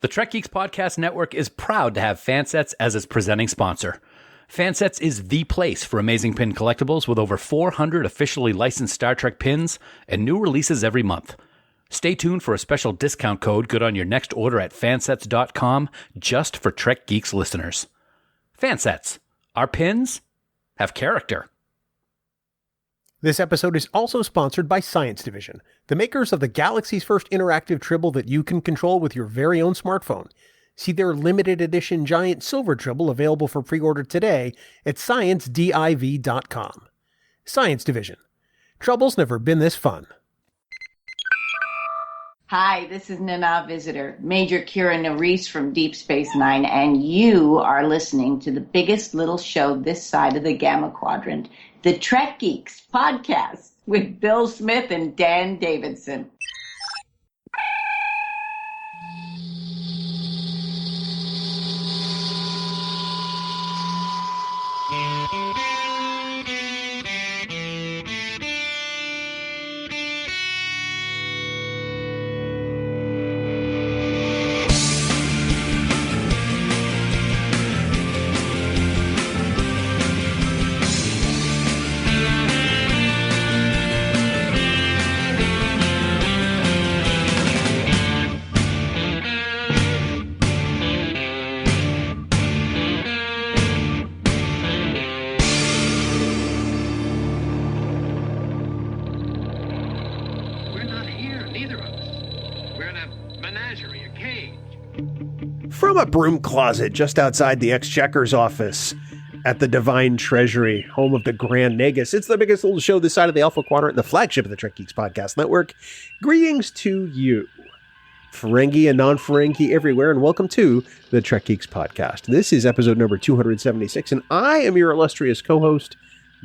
The Trek Geeks Podcast Network is proud to have Fansets as its presenting sponsor. Fansets is the place for amazing pin collectibles with over 400 officially licensed Star Trek pins and new releases every month. Stay tuned for a special discount code good on your next order at fansets.com just for Trek Geeks listeners. Fansets. Our pins have character. This episode is also sponsored by Science Division, the makers of the galaxy's first interactive Tribble that you can control with your very own smartphone. See their limited edition giant silver Tribble available for pre-order today at sciencediv.com. Science Division. Trouble's never been this fun. Hi, this is Nana Visitor, Major Kira Nerys from Deep Space Nine, and you are listening to the biggest little show this side of the Gamma Quadrant, the Trek Geeks Podcast with Bill Smith and Dan Davidson. From a broom closet just outside the Exchequer's office at the Divine Treasury, home of the Grand Nagus, it's the biggest little show this side of the Alpha Quadrant, the flagship of the Trek Geeks Podcast Network. Greetings to you, Ferengi and non-Ferengi everywhere, and welcome to the Trek Geeks Podcast. This is episode number 276, and I am your illustrious co-host,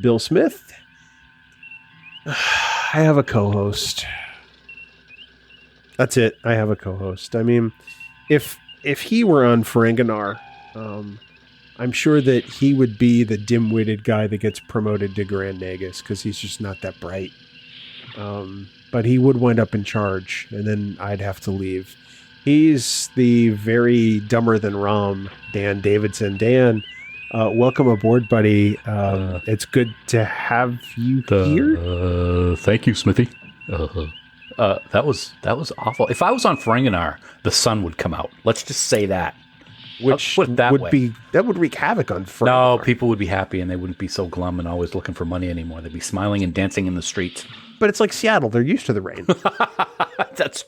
Bill Smith. I have a co-host. That's it. I have a co-host. I mean, if he were on Ferenginar, I'm sure that he would be the dim-witted guy that gets promoted to Grand Nagus because he's just not that bright. But he would wind up in charge, and then I'd have to leave. He's the very dumber than Rom, Dan Davidson. Dan, welcome aboard, buddy. It's good to have you here. Thank you, Smithy. That was awful. If I was on Ferenginar, the sun would come out. Let's just say that. Which would wreak havoc on Ferenginar. No, people would be happy and they wouldn't be so glum and always looking for money anymore. They'd be smiling and dancing in the streets. But it's like Seattle. They're used to the rain. That's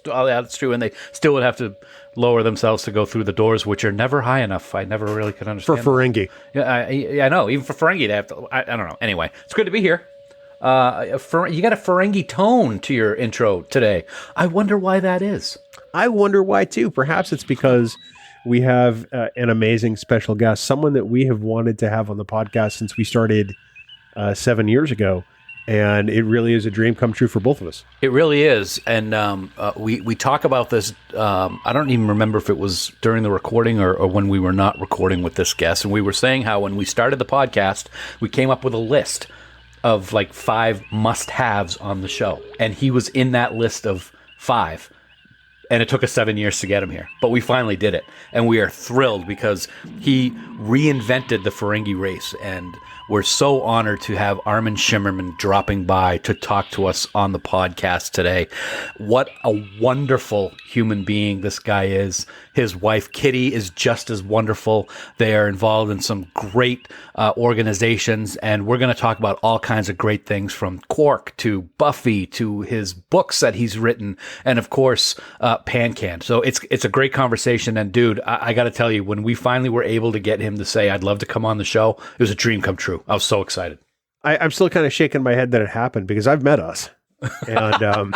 true. And they still would have to lower themselves to go through the doors, which are never high enough. I never really could understand. For Ferengi. Yeah, I know. Even for Ferengi, they have to. I don't know. Anyway, it's good to be here. You got a Ferengi tone to your intro today. I wonder why that is. I wonder why, too. Perhaps it's because we have an amazing special guest, someone that we have wanted to have on the podcast since we started 7 years ago. And it really is a dream come true for both of us. It really is. And we talk about this. I don't even remember if it was during the recording or when we were not recording with this guest. And we were saying how when we started the podcast, we came up with a list of like 5 must-haves on the show. And he was in that list of 5. And it took us 7 years to get him here. But we finally did it. And we are thrilled because he reinvented the Ferengi race. And we're so honored to have Armin Shimerman dropping by to talk to us on the podcast today. What a wonderful human being this guy is. His wife, Kitty, is just as wonderful. They are involved in some great organizations, and we're going to talk about all kinds of great things from Quark to Buffy to his books that he's written, and of course, PanCAN. So it's a great conversation, and dude, I got to tell you, when we finally were able to get him to say, I'd love to come on the show, it was a dream come true. I was so excited. I'm still kind of shaking my head that it happened because I've met us. And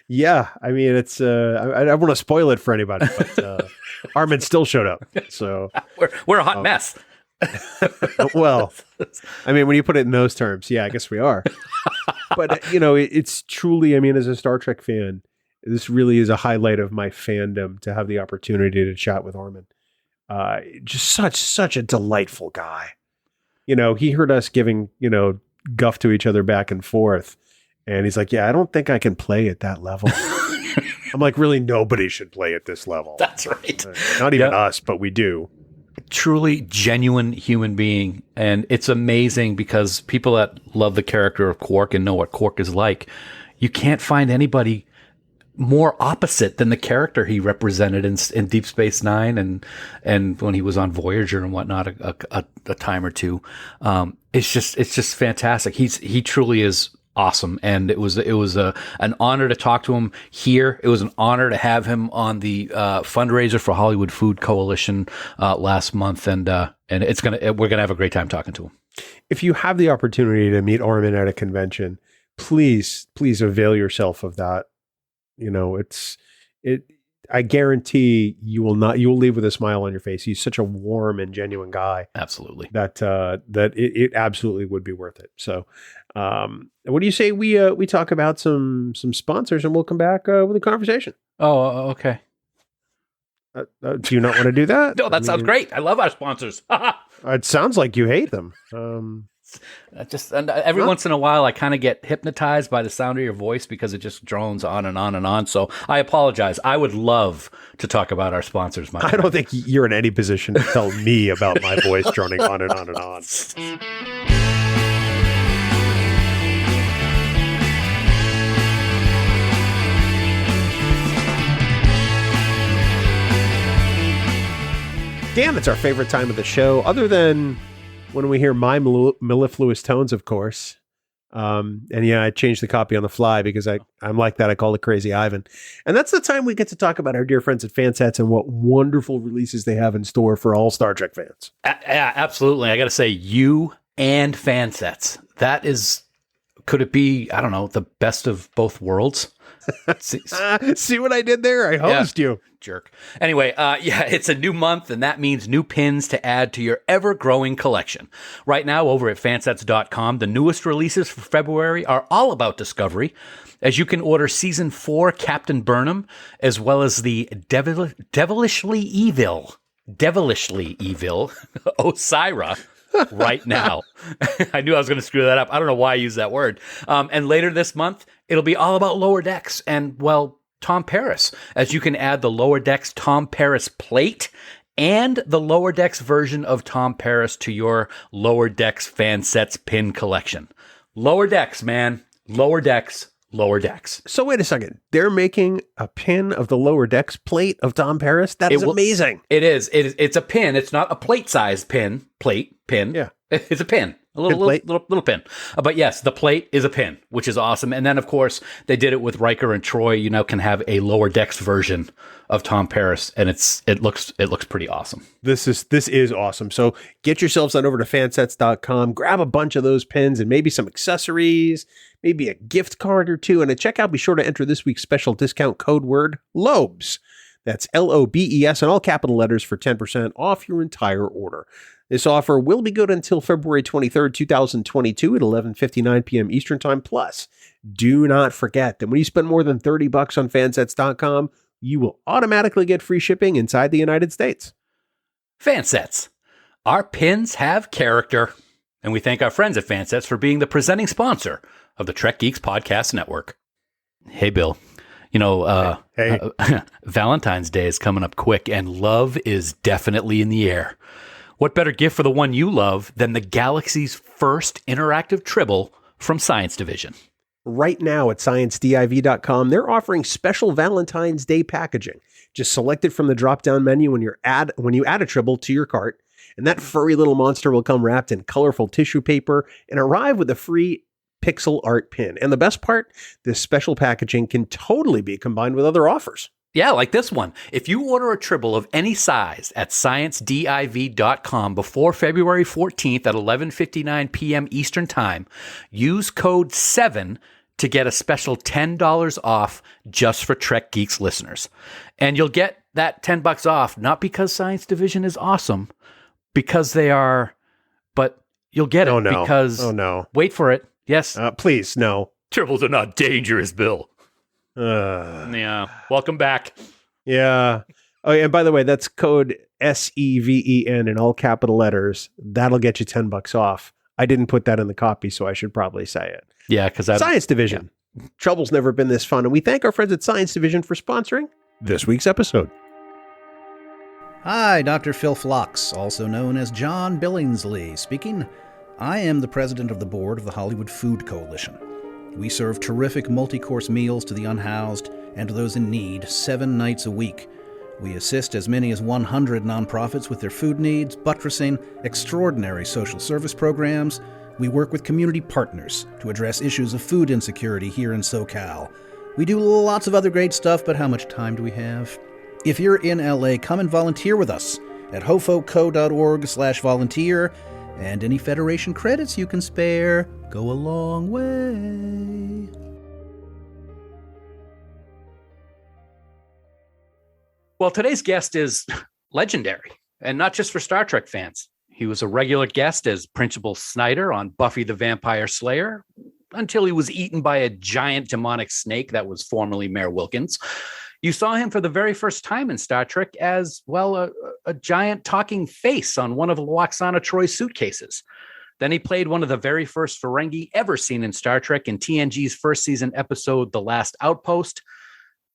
yeah, I mean, it's I don't want to spoil it for anybody, but Armin still showed up. So we're a hot mess. Well, I mean, when you put it in those terms, yeah, I guess we are. But you know, it's truly, I mean, as a Star Trek fan, this really is a highlight of my fandom to have the opportunity to chat with Armin. Just such a delightful guy. You know, he heard us giving, you know, guff to each other back and forth. And he's like, yeah, I don't think I can play at that level. I'm like, really, nobody should play at this level. That's right. Not even us, but we do. Truly genuine human being. And it's amazing because people that love the character of Quark and know what Quark is like, you can't find anybody more opposite than the character he represented in Deep Space Nine and when he was on Voyager and whatnot a time or two. It's just fantastic. He truly is awesome. And it was an honor to talk to him here. It was an honor to have him on the fundraiser for Hollywood Food Coalition last month. And we're gonna have a great time talking to him. If you have the opportunity to meet Armin at a convention, please avail yourself of that. You know, I guarantee you will leave with a smile on your face. He's such a warm and genuine guy. Absolutely. That it absolutely would be worth it. So, what do you say we talk about some sponsors and we'll come back with a conversation? Oh, okay. Do you not want to do that? No, that sounds great. I love our sponsors. It sounds like you hate them. Every once in a while, I kind of get hypnotized by the sound of your voice because it just drones on and on and on. So I apologize. I would love to talk about our sponsors. I don't think you're in any position to tell me about my voice droning on and on and on. Dan, it's our favorite time of the show, other than when we hear my mellifluous tones, of course. And yeah, I changed the copy on the fly because I'm like that. I call it Crazy Ivan. And that's the time we get to talk about our dear friends at Fansets and what wonderful releases they have in store for all Star Trek fans. Yeah, absolutely. I got to say, you and Fansets. That is, could it be, I don't know, the best of both worlds? See what I did there? I hosed you. Jerk. Anyway, it's a new month, and that means new pins to add to your ever-growing collection. Right now, over at fansets.com, the newest releases for February are all about Discovery, as you can order Season 4 Captain Burnham, as well as the devilishly evil Osira right now. I knew I was going to screw that up. I don't know why I use that word. And later this month, it'll be all about Lower Decks and, well, Tom Paris, as you can add the Lower Decks Tom Paris plate and the Lower Decks version of Tom Paris to your Lower Decks Fansets pin collection. Lower Decks, man. Lower Decks. Lower Decks. So wait a second. They're making a pin of the Lower Decks plate of Tom Paris? That is amazing. It is. It's a pin. It's not a plate-sized pin. Yeah. It's a pin. A little pin. But yes, the plate is a pin, which is awesome. And then, of course, they did it with Riker and Troy. You now can have a Lower Decks version of Tom Paris, and it looks pretty awesome. This is awesome. So get yourselves on over to fansets.com, grab a bunch of those pins and maybe some accessories, maybe a gift card or two. And at checkout, be sure to enter this week's special discount code word, LOBES. That's LOBES in all capital letters for 10% off your entire order. This offer will be good until February 23rd, 2022 at 11:59 p.m. Eastern Time. Plus, do not forget that when you spend more than $30 on fansets.com, you will automatically get free shipping inside the United States. Fansets. Our pins have character. And we thank our friends at Fansets for being the presenting sponsor of the Trek Geeks Podcast Network. Hey, Bill. You know, Valentine's Day is coming up quick, and love is definitely in the air. What better gift for the one you love than the galaxy's first interactive Tribble from Science Division? Right now at sciencediv.com, they're offering special Valentine's Day packaging. Just select it from the drop-down menu when you add a Tribble to your cart, and that furry little monster will come wrapped in colorful tissue paper and arrive with a free pixel art pin. And the best part, this special packaging can totally be combined with other offers. Yeah, like this one. If you order a Tribble of any size at sciencediv.com before February 14th at 11:59 p.m. Eastern Time, use code 7 to get a special $10 off just for Trek Geeks listeners. And you'll get that $10 off, not because Science Division is awesome, because they are, but you'll get it because... Oh, no. Wait for it. Yes. Please, no. Tribbles are not dangerous, Bill. Yeah. Welcome back. Yeah. Oh, and by the way, that's code SEVEN in all capital letters. That'll get you $10 off. I didn't put that in the copy, so I should probably say it. Yeah, because Science Division. Trouble's never been this fun, and we thank our friends at Science Division for sponsoring this week's episode. Hi, Dr. Phil Phlox, also known as John Billingsley, speaking. I am the president of the board of the Hollywood Food Coalition. We serve terrific multi-course meals to the unhoused and to those in need 7 nights a week. We assist as many as 100 nonprofits with their food needs, buttressing extraordinary social service programs. We work with community partners to address issues of food insecurity here in SoCal. We do lots of other great stuff, but how much time do we have? If you're in LA, come and volunteer with us at hofoco.org/volunteer, and any Federation credits you can spare go a long way. Well, today's guest is legendary, and not just for Star Trek fans. He was a regular guest as Principal Snyder on Buffy the Vampire Slayer until he was eaten by a giant demonic snake that was formerly Mayor Wilkins. You saw him for the very first time in Star Trek as, well, a giant talking face on one of Lwaxana Troy's suitcases. Then he played one of the very first Ferengi ever seen in Star Trek in TNG's first season episode, The Last Outpost.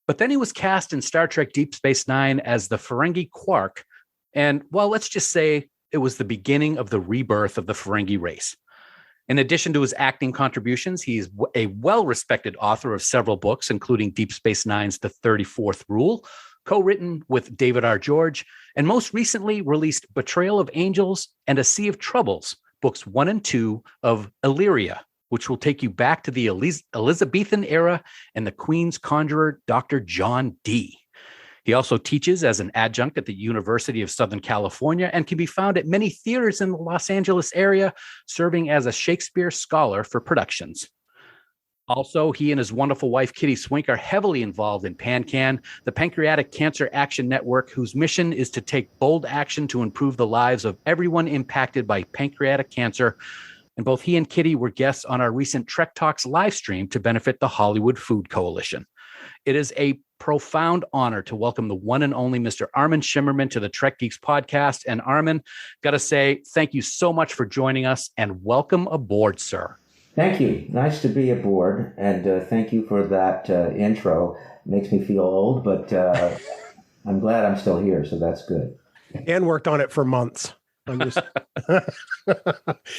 But then he was cast in Star Trek Deep Space Nine as the Ferengi Quark. And, well, let's just say it was the beginning of the rebirth of the Ferengi race. In addition to his acting contributions, he's a well-respected author of several books, including Deep Space Nine's The 34th Rule, co-written with David R. George, and most recently released Betrayal of Angels and A Sea of Troubles, books 1 and 2 of Illyria, which will take you back to the Elizabethan era and the Queen's conjurer, Dr. John Dee. He also teaches as an adjunct at the University of Southern California and can be found at many theaters in the Los Angeles area, serving as a Shakespeare scholar for productions. Also, he and his wonderful wife, Kitty Swink, are heavily involved in PanCAN, the Pancreatic Cancer Action Network, whose mission is to take bold action to improve the lives of everyone impacted by pancreatic cancer. And both he and Kitty were guests on our recent Trek Talks live stream to benefit the Hollywood Food Coalition. It is a profound honor to welcome the one and only Mr. Armin Shimerman to the Trek Geeks podcast. And Armin, got to say, thank you so much for joining us and welcome aboard, sir. Thank you. Nice to be aboard. And thank you for that intro. Makes me feel old, but I'm glad I'm still here. So that's good. And worked on it for months. I'm just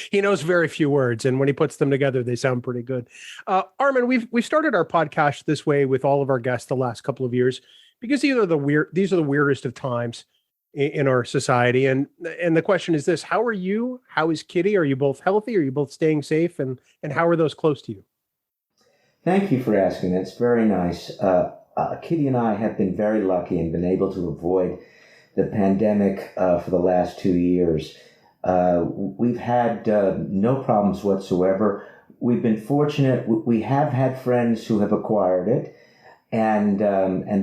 he knows very few words, and when he puts them together, they sound pretty good. Armin, we've started our podcast this way with all of our guests the last couple of years because these are the weirdest of times in our society. And the question is this: how are you? How is Kitty? Are you both healthy? Are you both staying safe? And how are those close to you? Thank you for asking. That's very nice. Kitty and I have been very lucky and been able to avoid the pandemic for the last 2 years. We've had no problems whatsoever. We've been fortunate. We have had friends who have acquired it, and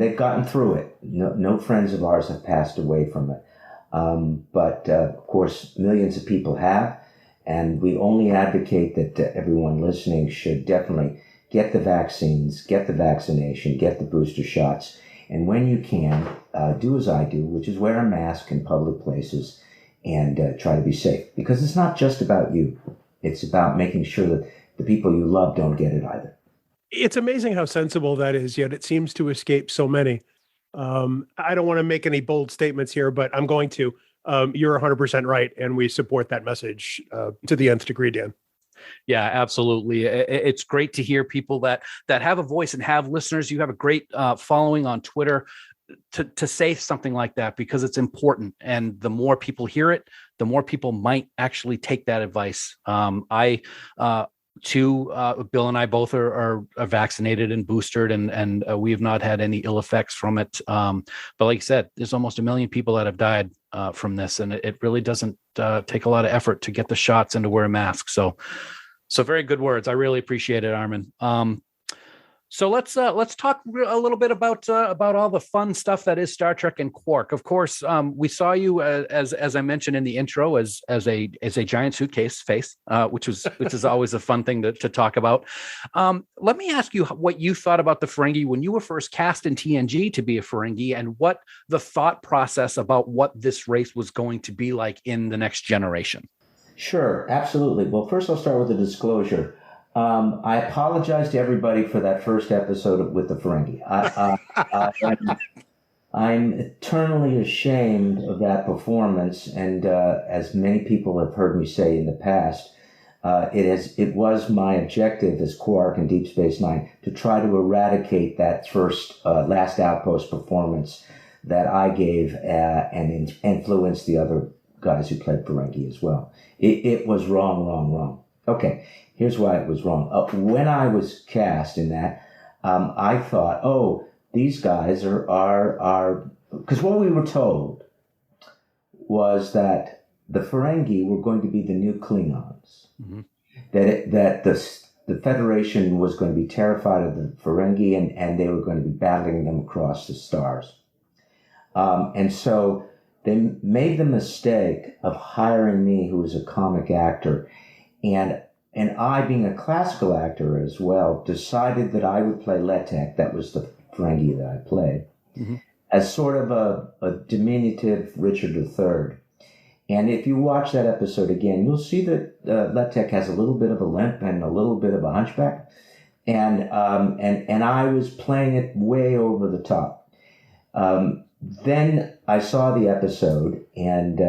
they've gotten through it. No friends of ours have passed away from it. But of course, millions of people have, and we only advocate that everyone listening should definitely get the vaccines, get the vaccination, get the booster shots. And when you can, do as I do, which is wear a mask in public places and try to be safe. Because it's not just about you. It's about making sure that the people you love don't get it either. It's amazing how sensible that is, yet it seems to escape so many. I don't want to make any bold statements here, but I'm going to. You're 100% right, and we support that message to the nth degree, Dan. Yeah, absolutely. It's great to hear people that have a voice and have listeners. You have a great following on Twitter to say something like that, because it's important. And the more people hear it, the more people might actually take that advice. Bill and I both are vaccinated and boosted, and we have not had any ill effects from it. But like you said, there's almost 1 million people that have died from this, and it really doesn't take a lot of effort to get the shots and to wear a mask. So very good words. I really appreciate it, Armin. So let's talk a little bit about all the fun stuff that is Star Trek and Quark. Of course, we saw you as I mentioned in the intro as a giant suitcase face, which is always a fun thing to talk about. Let me ask you what you thought about the Ferengi when you were first cast in TNG to be a Ferengi, and what the thought process about what this race was going to be like in the next generation. Sure, absolutely. Well, first I'll start with a disclosure. I apologize to everybody for that first episode with the Ferengi. I'm eternally ashamed of that performance, and as many people have heard me say in the past, it was my objective as Quark in Deep Space Nine to try to eradicate that first Last Outpost performance that I gave and influence the other guys who played Ferengi as well. It was wrong. Okay, here's why it was wrong. When I was cast in that, I thought, these guys are because what we were told was that the Ferengi were going to be the new Klingons. Mm-hmm. That the Federation was going to be terrified of the Ferengi and they were going to be battling them across the stars. And so they made the mistake of hiring me, who was a comic actor, and I, being a classical actor as well, decided that I would play Letek, that was the Ferengi that I played, mm-hmm. as sort of a diminutive Richard III. And if you watch that episode again, you'll see that Letek has a little bit of a limp and a little bit of a hunchback, and I was playing it way over the top. Then I saw the episode and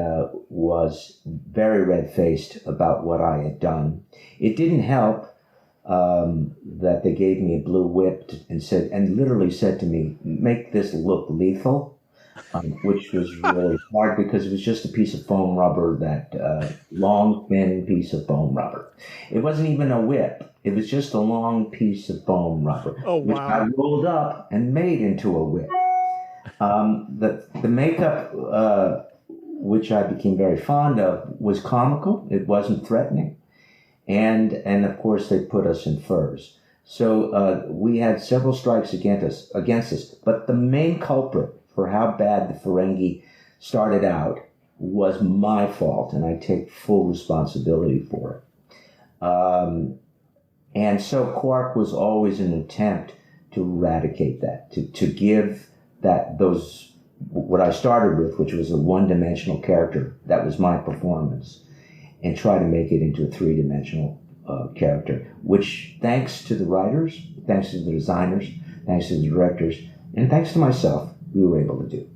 was very red-faced about what I had done. It didn't help that they gave me a blue whip and literally said to me, "Make this look lethal," which was really hard because it was just a piece of foam rubber, that long, thin piece of foam rubber. It wasn't even a whip. It was just a long piece of foam rubber, which I rolled up and made into a whip. The makeup, which I became very fond of, was comical. It wasn't threatening. And of course, they put us in furs. So we had several strikes against us. But the main culprit for how bad the Ferengi started out was my fault, and I take full responsibility for it. And so Quark was always an attempt to eradicate that, to give those what I started with, which was a one-dimensional character, that was my performance, and try to make it into a three-dimensional character, which, thanks to the writers, thanks to the designers, thanks to the directors, and thanks to myself, we were able to do.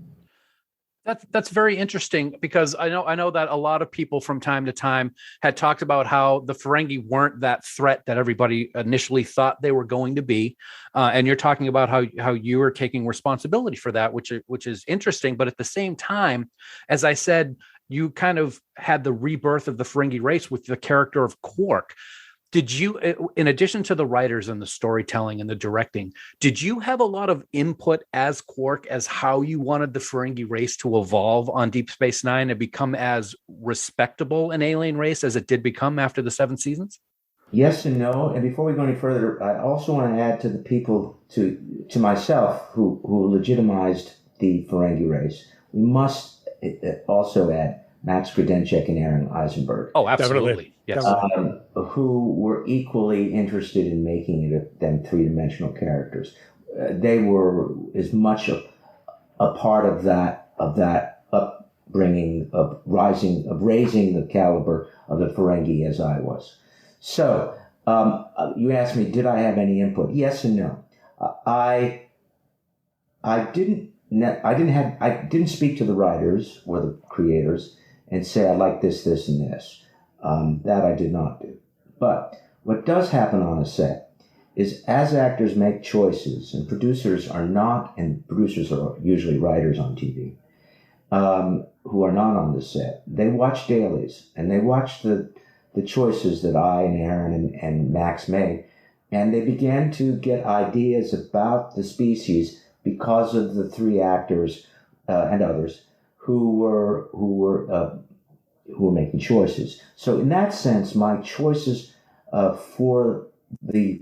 That's very interesting, because I know that a lot of people from time to time had talked about how the Ferengi weren't that threat that everybody initially thought they were going to be, and you're talking about how you were taking responsibility for that, which is interesting. But at the same time, as I said, you kind of had the rebirth of the Ferengi race with the character of Quark. Did you, in addition to the writers and the storytelling and the directing, did you have a lot of input as Quark as how you wanted the Ferengi race to evolve on Deep Space Nine and become as respectable an alien race as it did become after the 7 seasons? Yes and no. And before we go any further, I also want to add to the people, to myself, who legitimized the Ferengi race. We must also add Max Grodenchik and Aaron Eisenberg. Oh, absolutely. Yes. Who were equally interested in making them three-dimensional characters. They were as much a part of that upbringing, of raising the caliber of the Ferengi as I was. So, you asked me, did I have any input? Yes and no. I didn't speak to the writers or the creators and say, I like this, this, and this. That I did not do. But what does happen on a set is, as actors make choices, and producers are usually writers on TV, who are not on the set, they watch dailies, and they watch the choices that I and Aaron and Max made, and they began to get ideas about the species because of the three actors and others who were making choices. So in that sense, my choices for the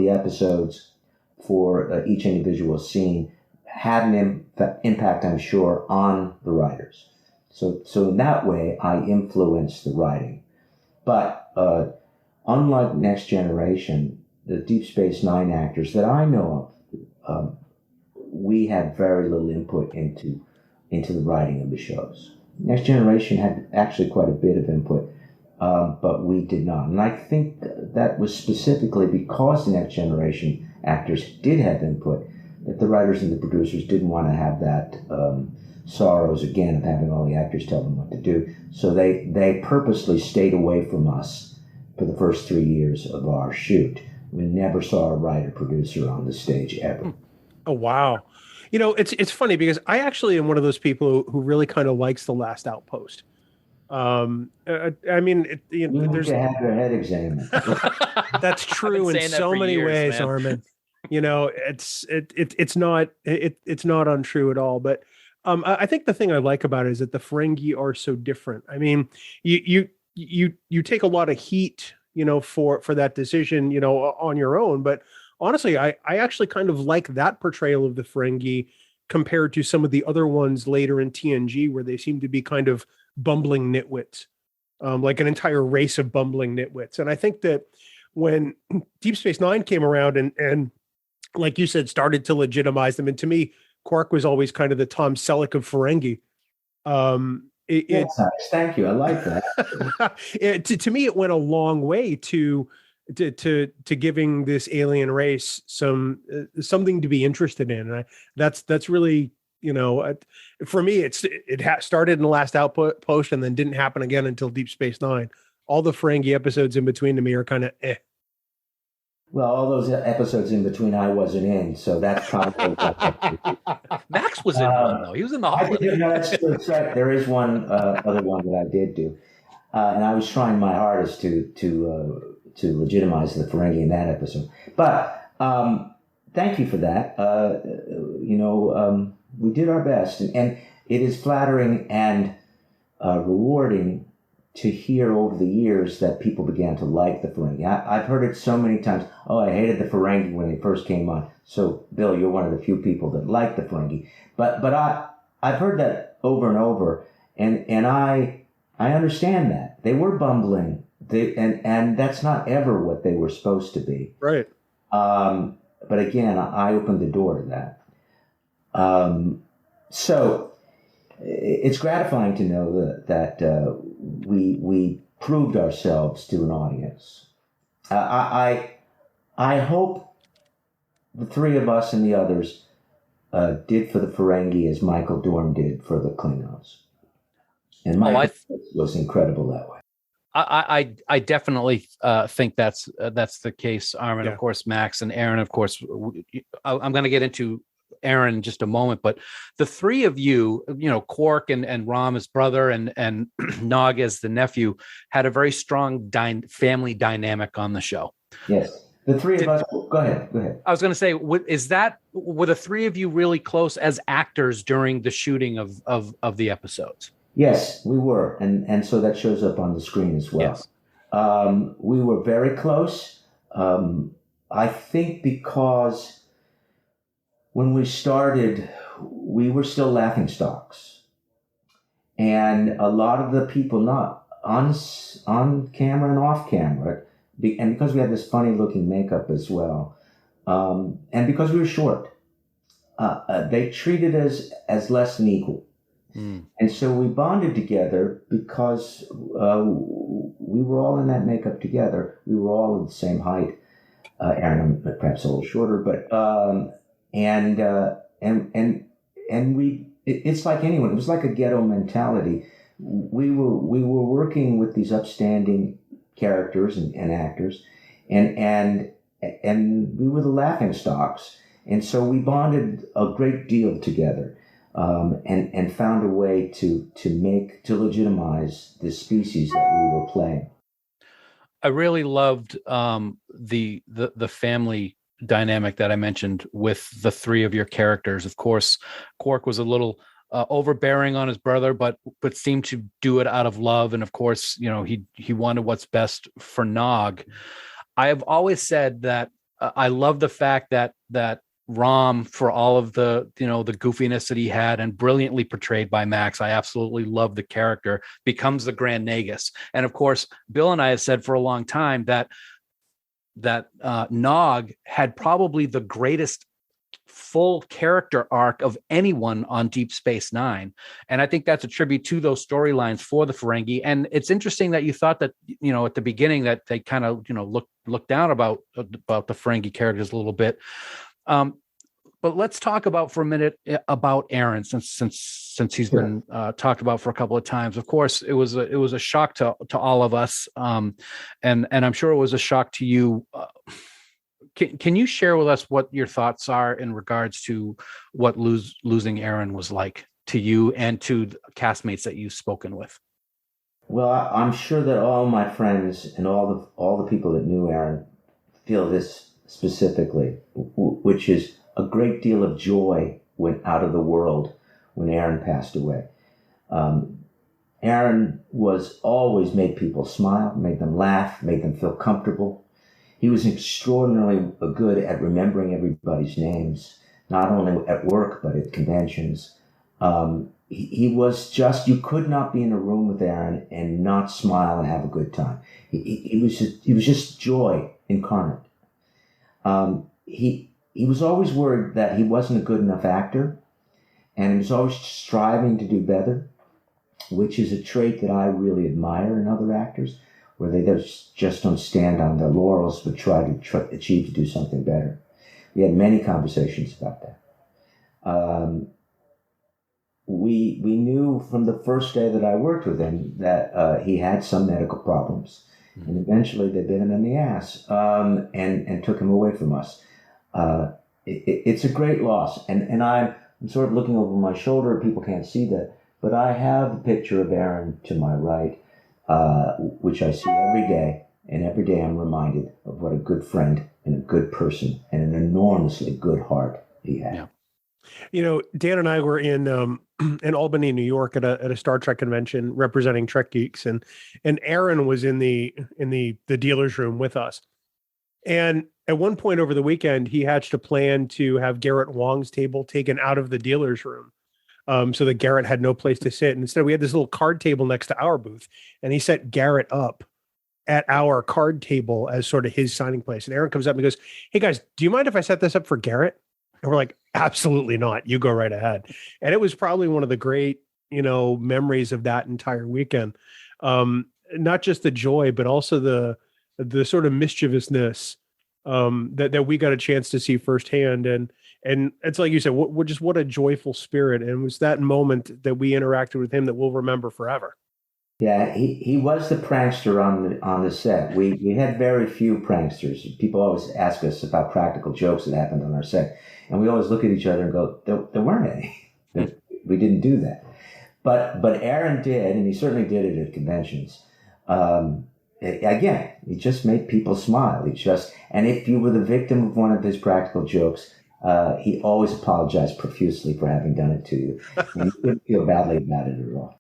episodes, for each individual scene, had an impact, I'm sure, on the writers. So in that way, I influenced the writing. But unlike Next Generation, the Deep Space Nine actors that I know of, we had very little input into the writing of the shows. Next Generation had actually quite a bit of input, but we did not. And I think that was specifically because the Next Generation actors did have input, that the writers and the producers didn't want to have that sorrows again of having all the actors tell them what to do. So they purposely stayed away from us for the first 3 years of our shoot. We never saw a writer-producer on the stage ever. Oh, wow. It's funny because I actually am one of those people who really kind of likes The Last Outpost. I mean, You need to have your head examined. That's true in so many ways, man. Armin. It's not untrue at all. But I think the thing I like about it is that the Ferengi are so different. I mean, you take a lot of heat, for that decision, on your own. But honestly, I actually kind of like that portrayal of the Ferengi compared to some of the other ones later in TNG, where they seem to be kind of bumbling nitwits, like an entire race of bumbling nitwits. And I think that when Deep Space Nine came around and like you said, started to legitimize them, and to me, Quark was always kind of the Tom Selleck of Ferengi. That's nice. Thank you. I like that. To me, it went a long way to giving this alien race something to be interested in. And that's really, for me, it started in The Last Outpost and then didn't happen again until Deep Space Nine. All the Ferengi episodes in between to me are kind of eh. Well, all those episodes in between I wasn't in, so that's probably Max was in one, though. He was in the holiday. That's right. There is one other one that I did do. And I was trying my hardest to legitimize the Ferengi in that episode. But thank you for that. We did our best. And it is flattering and rewarding to hear over the years that people began to like the Ferengi. I've heard it so many times. Oh, I hated the Ferengi when they first came on. So, Bill, you're one of the few people that like the Ferengi. But I've heard that over and over, and I understand that. They were bumbling, and that's not ever what they were supposed to be. Right. But again, I opened the door to that. So it's gratifying to know that we proved ourselves to an audience. I hope the three of us and the others did for the Ferengi as Michael Dorn did for the Klingons. And Michael was incredible that way. I definitely think that's the case, Armin. Yeah. Of course, Max and Aaron. Of course, I'm going to get into Aaron in just a moment, but the three of you, Quark and Rom as brother and Nog as the nephew, had a very strong family dynamic on the show. Yes. The three of us. Go ahead. I was going to say, were the three of you really close as actors during the shooting of the episodes? Yes, we were, and so that shows up on the screen as well. Yes. We were very close. I think because when we started, we were still laughingstocks, and a lot of the people not on camera and off camera. And because we had this funny looking makeup as well, and because we were short, they treated us as less than equal. Mm. And so we bonded together because we were all in that makeup together. We were all of the same height. Aaron, perhaps a little shorter, but it's like anyone. It was like a ghetto mentality. We were working with these upstanding characters and actors, and we were the laughingstocks, and so we bonded a great deal together, and found a way to legitimize the species that we were playing. I really loved the family dynamic that I mentioned with the three of your characters. Of course, Quark was a little overbearing on his brother, but seemed to do it out of love. And of course, he wanted what's best for Nog. I have always said that I love the fact that Rom, for all of the goofiness that he had and brilliantly portrayed by Max, I absolutely love the character, becomes the Grand Nagus. And of course, Bill and I have said for a long time that Nog had probably the greatest full character arc of anyone on Deep Space Nine. And I think that's a tribute to those storylines for the Ferengi. And it's interesting that you thought that, at the beginning that they kind of, look down about the Ferengi characters a little bit. But let's talk about for a minute about Aaron, since he's been talked about for a couple of times. Of course, it was a shock to all of us, and I'm sure it was a shock to you. Can you share with us what your thoughts are in regards to what losing Aaron was like to you and to the castmates that you've spoken with? Well, I'm sure that all my friends and all the people that knew Aaron feel this specifically, which is a great deal of joy went out of the world when Aaron passed away. Aaron was always made people smile, made them laugh, made them feel comfortable. He was extraordinarily good at remembering everybody's names, not only at work, but at conventions. He was just, you could not be in a room with Aaron and not smile and have a good time. He was just joy incarnate. He was always worried that he wasn't a good enough actor, and he was always striving to do better, which is a trait that I really admire in other actors, where they just don't stand on their laurels, but try to achieve to do something better. We had many conversations about that. We knew from the first day that I worked with him that he had some medical problems, and eventually they bit him in the ass and took him away from us. It's a great loss, and I'm sort of looking over my shoulder. People can't see that, but I have a picture of Aaron to my right, which I see every day, and every day I'm reminded of what a good friend and a good person and an enormously good heart he had. Yeah. Dan and I were in Albany, New York at a Star Trek convention representing Trek Geeks, and Aaron was in the dealer's room with us. And at one point over the weekend, he hatched a plan to have Garrett Wong's table taken out of the dealer's room, so that Garrett had no place to sit. And instead, we had this little card table next to our booth, and he set Garrett up at our card table as sort of his signing place. And Aaron comes up and goes, "Hey guys, do you mind if I set this up for Garrett?" And we're like, "Absolutely not. You go right ahead." And it was probably one of the great, memories of that entire weekend. Not just the joy, but also the sort of mischievousness that we got a chance to see firsthand. And it's like you said, what a joyful spirit. And it was that moment that we interacted with him that we'll remember forever. Yeah, he was the prankster on the set. We had very few pranksters. People always ask us about practical jokes that happened on our set, and we always look at each other and go, there weren't any. We didn't do that. But Aaron did, and he certainly did it at conventions. Again, he just made people smile. And if you were the victim of one of his practical jokes, he always apologized profusely for having done it to you. And you didn't feel badly about it at all.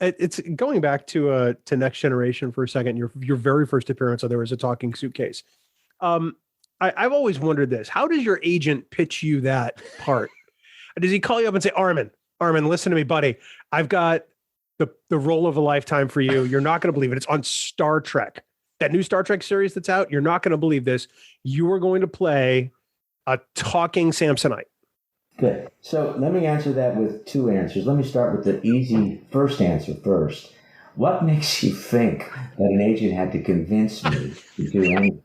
It's going back to Next Generation for a second. Your very first appearance, so there was a talking suitcase. I've always wondered this: how does your agent pitch you that part? Does he call you up and say, Armin, listen to me, buddy. I've got the role of a lifetime for you. You're not going to believe it. It's on Star Trek, that new Star Trek series that's out. You're not going to believe this. You are going to play a talking Samsonite. Good. So let me answer that with two answers. Let me start with the easy first answer first. What makes you think that an agent had to convince me to do anything?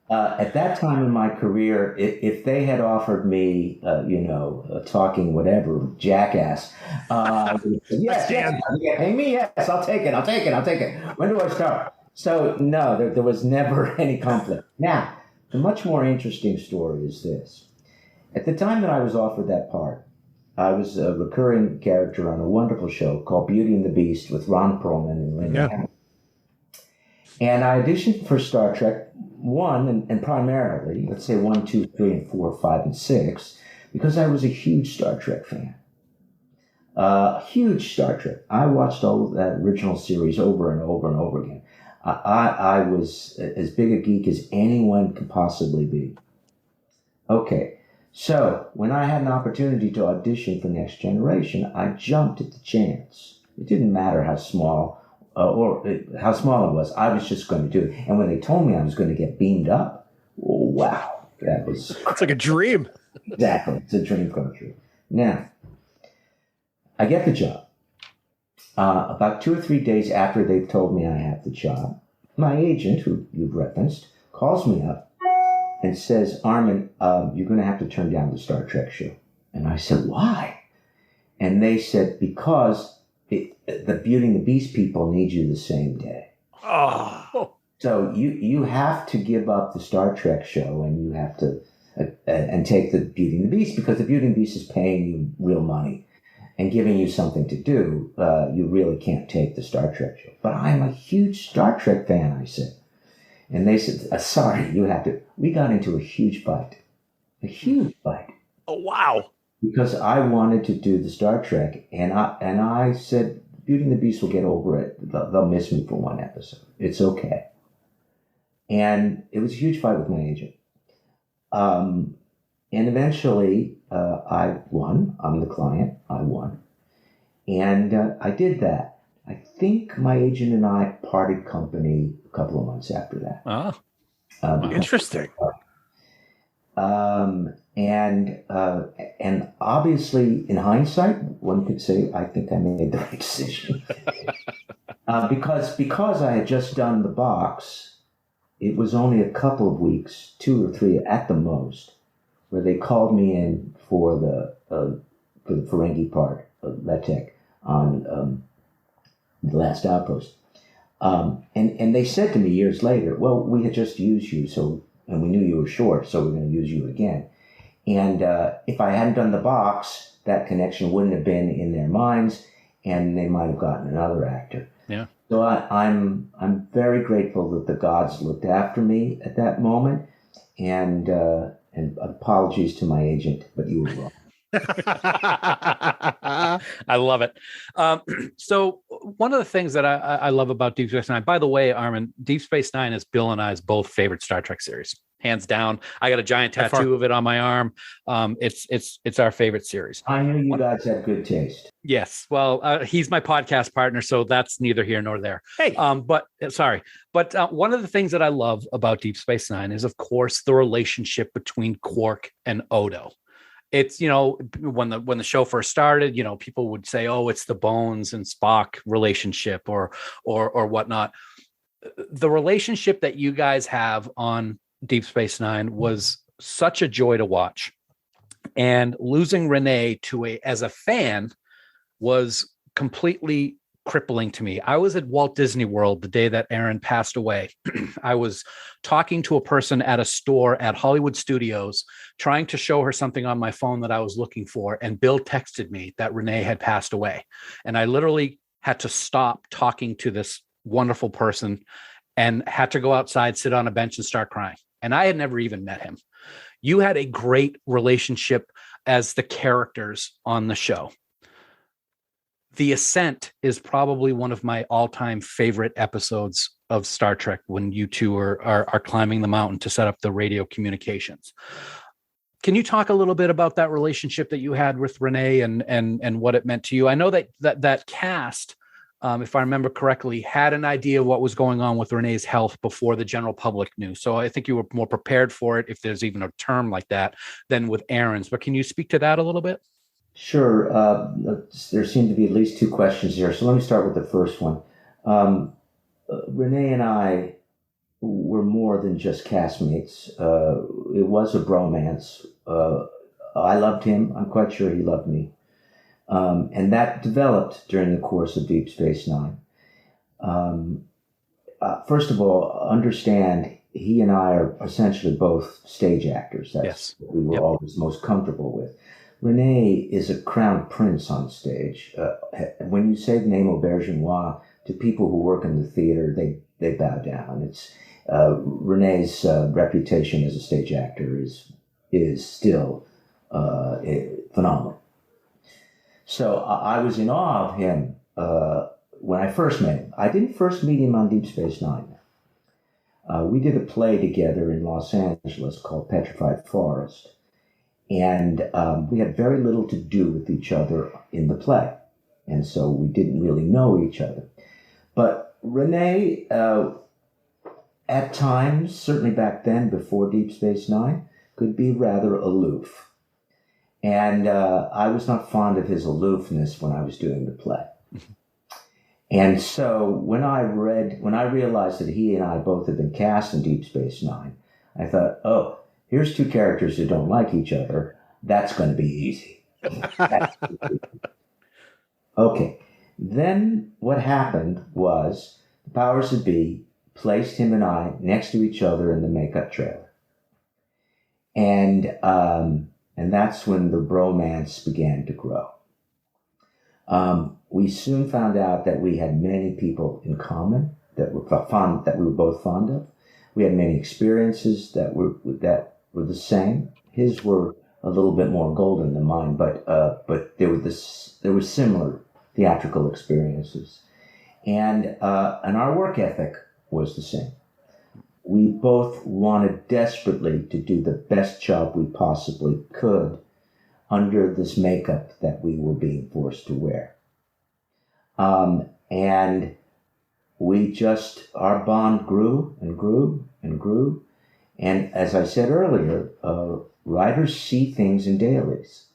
At that time in my career, if they had offered me, a talking whatever, jackass, yes, pay me, yes, I'll take it. When do I start? So no, there was never any conflict. Now, the much more interesting story is this. At the time that I was offered that part, I was a recurring character on a wonderful show called Beauty and the Beast with Ron Perlman and Linda Hamilton. And I auditioned for Star Trek 1 and primarily, let's say 1, 2, 3, and 4, 5, and 6, because I was a huge Star Trek fan. Huge Star Trek. I watched all of that original series over and over and over again. I was as big a geek as anyone could possibly be. Okay. So, when I had an opportunity to audition for Next Generation, I jumped at the chance. It didn't matter how small it was. I was just going to do it. And when they told me I was going to get beamed up, wow, that was... It's like a dream. Exactly. It's a dream come true. Now, I get the job. About 2 or 3 days after they've told me I have the job, my agent, who you've referenced, calls me up and says, Armin, you're going to have to turn down the Star Trek show. And I said, why? And they said, because the Beauty and the Beast people need you the same day. Oh. So you have to give up the Star Trek show, and you have to and take the Beauty and the Beast, because the Beauty and the Beast is paying you real money and giving you something to do. You really can't take the Star Trek show. But I'm a huge Star Trek fan, I said. And they said, sorry, you have to. We got into a huge fight. A huge fight. Oh, wow. Because I wanted to do the Star Trek, and I said, Beauty and the Beast will get over it. They'll miss me for one episode. It's okay. And it was a huge fight with my agent. And eventually, I won. I'm the client. I won. And I did that. I think my agent and I parted company a couple of months after that. Interesting. And obviously, in hindsight, one could say I think I made the right decision. Because I had just done the box, it was only a couple of weeks, 2 or 3 at the most, where they called me in for the Ferengi part of Letek on The Last Outpost. And they said to me years later, well, we had just used you, and we knew you were short, so we're going to use you again. And if I hadn't done the box, that connection wouldn't have been in their minds, and they might have gotten another actor. Yeah. So I'm very grateful that the gods looked after me at that moment, and apologies to my agent, but you were wrong. I love it. So one of the things that I love about Deep Space Nine, by the way, Armin, Deep Space Nine is Bill and I's both favorite Star Trek series, hands down. I got a giant tattoo of it on my arm. It's our favorite series. I knew you guys had good taste. Yes. Well, he's my podcast partner, so that's neither here nor there. Hey. But one of the things that I love about Deep Space Nine is, of course, the relationship between Quark and Odo. It's, when the show first started, people would say, oh, it's the Bones and Spock relationship or whatnot. The relationship that you guys have on Deep Space Nine was such a joy to watch. And losing Renee as a fan was completely crippling to me. I was at Walt Disney World the day that Aaron passed away. I was talking to a person at a store at Hollywood Studios, trying to show her something on my phone that I was looking for. And Bill texted me that Renee had passed away. And I literally had to stop talking to this wonderful person and had to go outside, sit on a bench and start crying. And I had never even met him. You had a great relationship as the characters on the show. The Ascent is probably one of my all-time favorite episodes of Star Trek, when you two are climbing the mountain to set up the radio communications. Can you talk a little bit about that relationship that you had with Renee and what it meant to you? I know that cast, if I remember correctly, had an idea of what was going on with Renee's health before the general public knew. So I think you were more prepared for it, if there's even a term like that, than with Aaron's. But can you speak to that a little bit? Sure. There seem to be at least 2 questions here. So let me start with the first one. Renee and I were more than just castmates. It was a bromance. I loved him. I'm quite sure he loved me. And that developed during the course of Deep Space Nine. First of all, understand he and I are essentially both stage actors. That's what we were always most comfortable with. Renee is a crown prince on stage. When you say the name Auberginois to people who work in the theater, they bow down. It's Renee's reputation as a stage actor is still phenomenal. So I was in awe of him when I first met him. I didn't first meet him on Deep Space Nine. We did a play together in Los Angeles called Petrified Forest. And we had very little to do with each other in the play. And so we didn't really know each other. But Renee at times, certainly back then, before Deep Space Nine, could be rather aloof. And I was not fond of his aloofness when I was doing the play. And so when I realized that he and I both had been cast in Deep Space Nine, I thought, oh, here's two characters who don't like each other. That's going to be easy. Okay. Then what happened was the powers that be placed him and I next to each other in the makeup trailer. And that's when the bromance began to grow. We soon found out that we had many people in common that we were both fond of. We had many experiences that were the same. His were a little bit more golden than mine, but there were similar theatrical experiences, and our work ethic was the same. We both wanted desperately to do the best job we possibly could under this makeup that we were being forced to wear. And our bond grew and grew and grew. And as I said earlier, writers see things in dailies.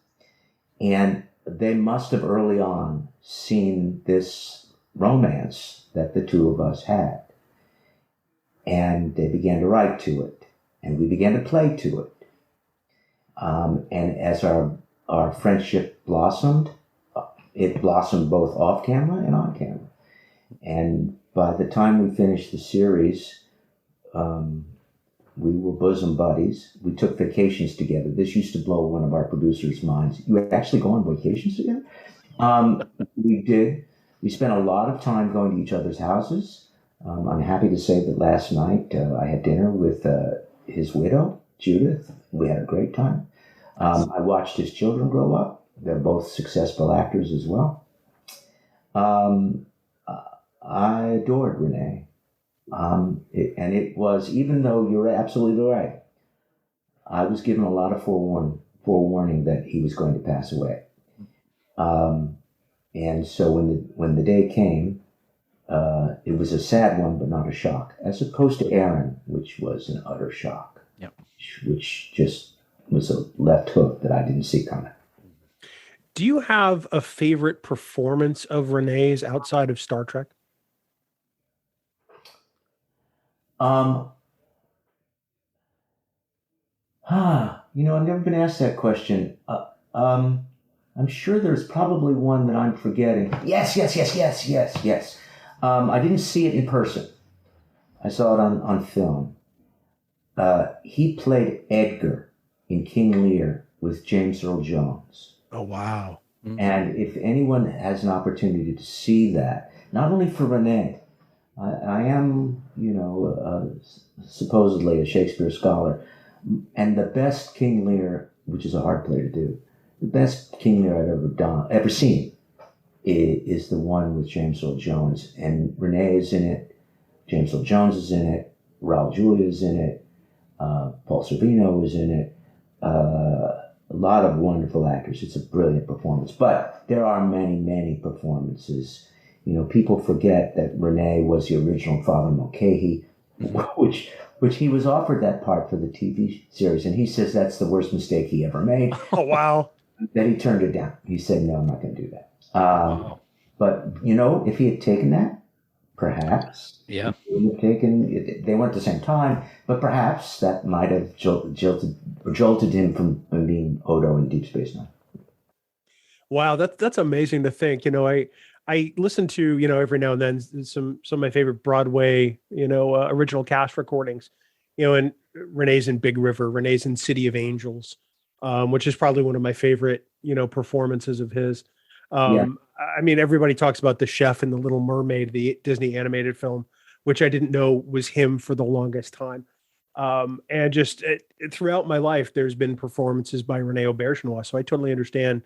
And they must have early on seen this romance that the two of us had. And they began to write to it. And we began to play to it. And as our friendship blossomed, it blossomed both off camera and on camera. And by the time we finished the series, we were bosom buddies. We took vacations together. This used to blow one of our producers' minds. You actually go on vacations together? We did. We spent a lot of time going to each other's houses. I'm happy to say that last night I had dinner with his widow, Judith. We had a great time. I watched his children grow up. They're both successful actors as well. I adored Renee. It was, even though you're absolutely right, I was given a lot of forewarning that he was going to pass away. And so when the day came, it was a sad one, but not a shock, as opposed to Aaron, which was an utter shock. Yep. Which just was a left hook that I didn't see coming. Do you have a favorite performance of Renee's outside of Star Trek? I've never been asked that question. I'm sure there's probably one that I'm forgetting. Yes. I didn't see it in person. I saw it on film. He played Edgar in King Lear with James Earl Jones. Oh, wow. And if anyone has an opportunity to see that, not only for Renee, I am, supposedly a Shakespeare scholar, and the best King Lear, which is a hard play to do, the best King Lear I've ever seen is the one with James Earl Jones. And Renee is in it, James Earl Jones is in it, Raul Julia is in it, Paul Sorvino is in it, a lot of wonderful actors. It's a brilliant performance. But there are many, many performances. People forget that Renee was the original Father Mulcahy, which he was offered that part for the TV series. And he says that's the worst mistake he ever made. Oh, wow. That he turned it down. He said, no, I'm not going to do that. But, if he had taken that, perhaps. Yeah. He would have taken, they weren't at the same time, but perhaps that might have jolted him from being Odo in Deep Space Nine. Wow, that's amazing to think. I listen to, every now and then some of my favorite Broadway, original cast recordings, and Renee's in Big River, Renee's in City of Angels, which is probably one of my favorite, performances of his. I mean, everybody talks about the chef in The Little Mermaid, the Disney animated film, which I didn't know was him for the longest time. And just throughout my life, there's been performances by Renee Auberjonois. So I totally understand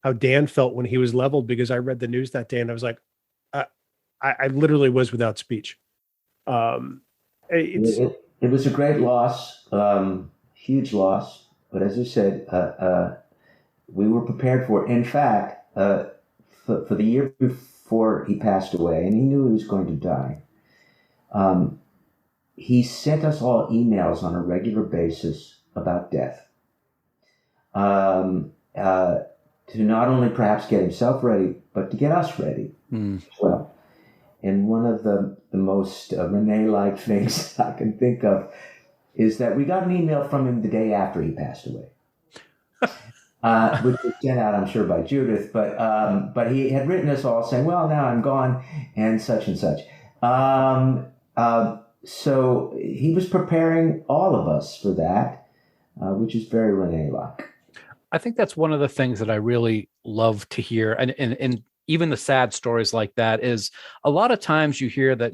how Dan felt when he was leveled, because I read the news that day and I was like, I literally was without speech. It was a great loss, huge loss. But as I said, we were prepared for it. In fact, for the year before he passed away, and he knew he was going to die, he sent us all emails on a regular basis about death, to not only perhaps get himself ready, but to get us ready as well. And one of the most Rene-like things I can think of is that we got an email from him the day after he passed away, which was sent out, I'm sure, by Judith. But he had written us all saying, "Well, now I'm gone," and such and such. So he was preparing all of us for that, which is very Rene-like. I think that's one of the things that I really love to hear. And even the sad stories like that is a lot of times you hear that,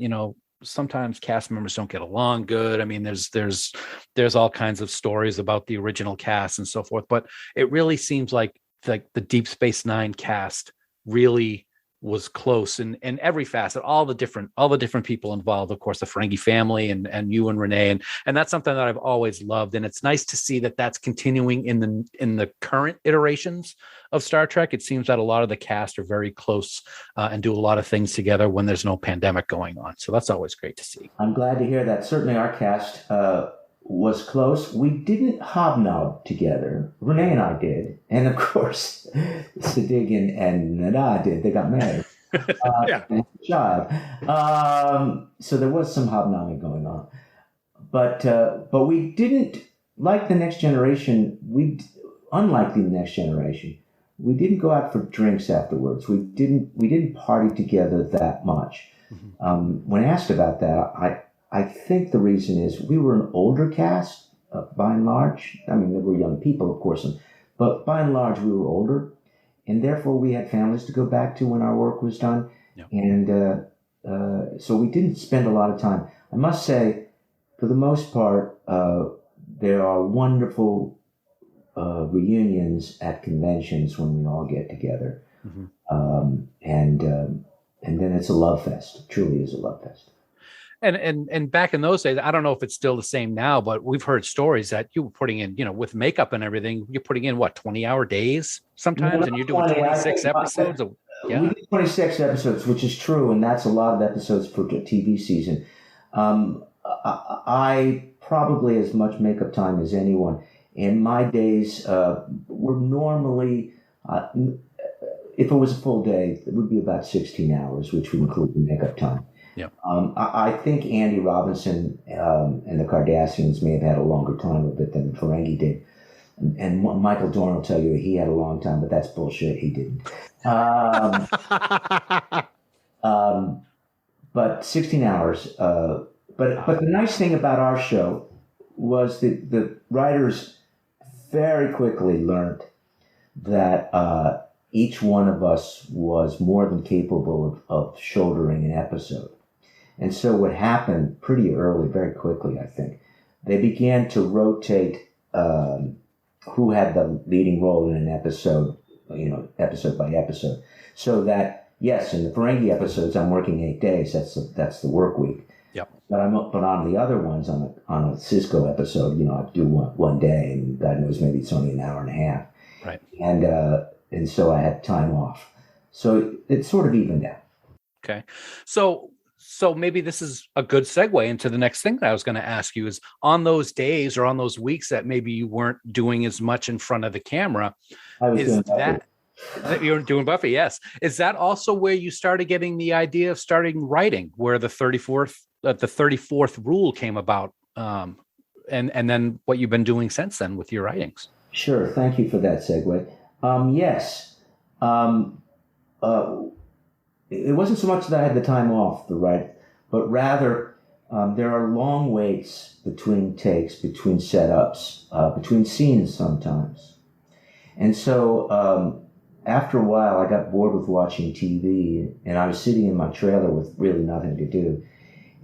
sometimes cast members don't get along good. I mean, there's all kinds of stories about the original cast and so forth, but it really seems like the Deep Space Nine cast really was close in every facet, all the different people involved, of course, the Ferengi family and you and Renee. And that's something that I've always loved. And it's nice to see that that's continuing in the current iterations of Star Trek. It seems that a lot of the cast are very close and do a lot of things together when there's no pandemic going on. So that's always great to see. I'm glad to hear that. Certainly our cast was close. We didn't hobnob together. Renee and I did. And of course, Sadiq and Nada did. They got married. So there was some hobnobbing going on. But we didn't, like the Next Generation, unlike the Next Generation, we didn't go out for drinks afterwards. We didn't party together that much. Mm-hmm. When asked about that, I think the reason is we were an older cast, by and large. I mean, there were young people, of course, but by and large, we were older, and therefore we had families to go back to when our work was done. Yep. And so we didn't spend a lot of time. I must say, for the most part, there are wonderful reunions at conventions when we all get together. Mm-hmm. And then it's a love fest. It truly is a love fest. And back in those days, I don't know if it's still the same now, but we've heard stories that you were putting in, with makeup and everything, you're putting in 20-hour days sometimes, and you're doing 26 episodes. We did 26 episodes, which is true, and that's a lot of episodes for a TV season. I probably as much makeup time as anyone. And my days were normally, if it was a full day, it would be about 16 hours, which would include the makeup time. Yeah. I think Andy Robinson and the Cardassians may have had a longer time of it than Ferengi did. And Michael Dorn will tell you he had a long time, but that's bullshit. He didn't. But 16 hours. But the nice thing about our show was that the writers very quickly learned that each one of us was more than capable of shouldering an episode. And so what happened pretty early, very quickly, I think, they began to rotate who had the leading role in an episode, episode by episode. So that, yes, in the Ferengi episodes, I'm working 8 days. That's the work week. Yep. But on the other ones, on a Cisco episode, I do one day, and God knows maybe it's only an hour and a half. Right. And so I had time off. So it sort of evened out. Okay. So maybe this is a good segue into the next thing that I was going to ask you is on those days or on those weeks that maybe you weren't doing as much in front of the camera. You were doing Buffy, yes. Is that also where you started getting the idea of starting writing, where the 34th rule came about, and then what you've been doing since then with your writings? Sure. Thank you for that segue. Yes. It wasn't so much that I had the time off to write, but rather there are long waits between takes, between setups, between scenes sometimes. And so after a while, I got bored with watching TV, and I was sitting in my trailer with really nothing to do,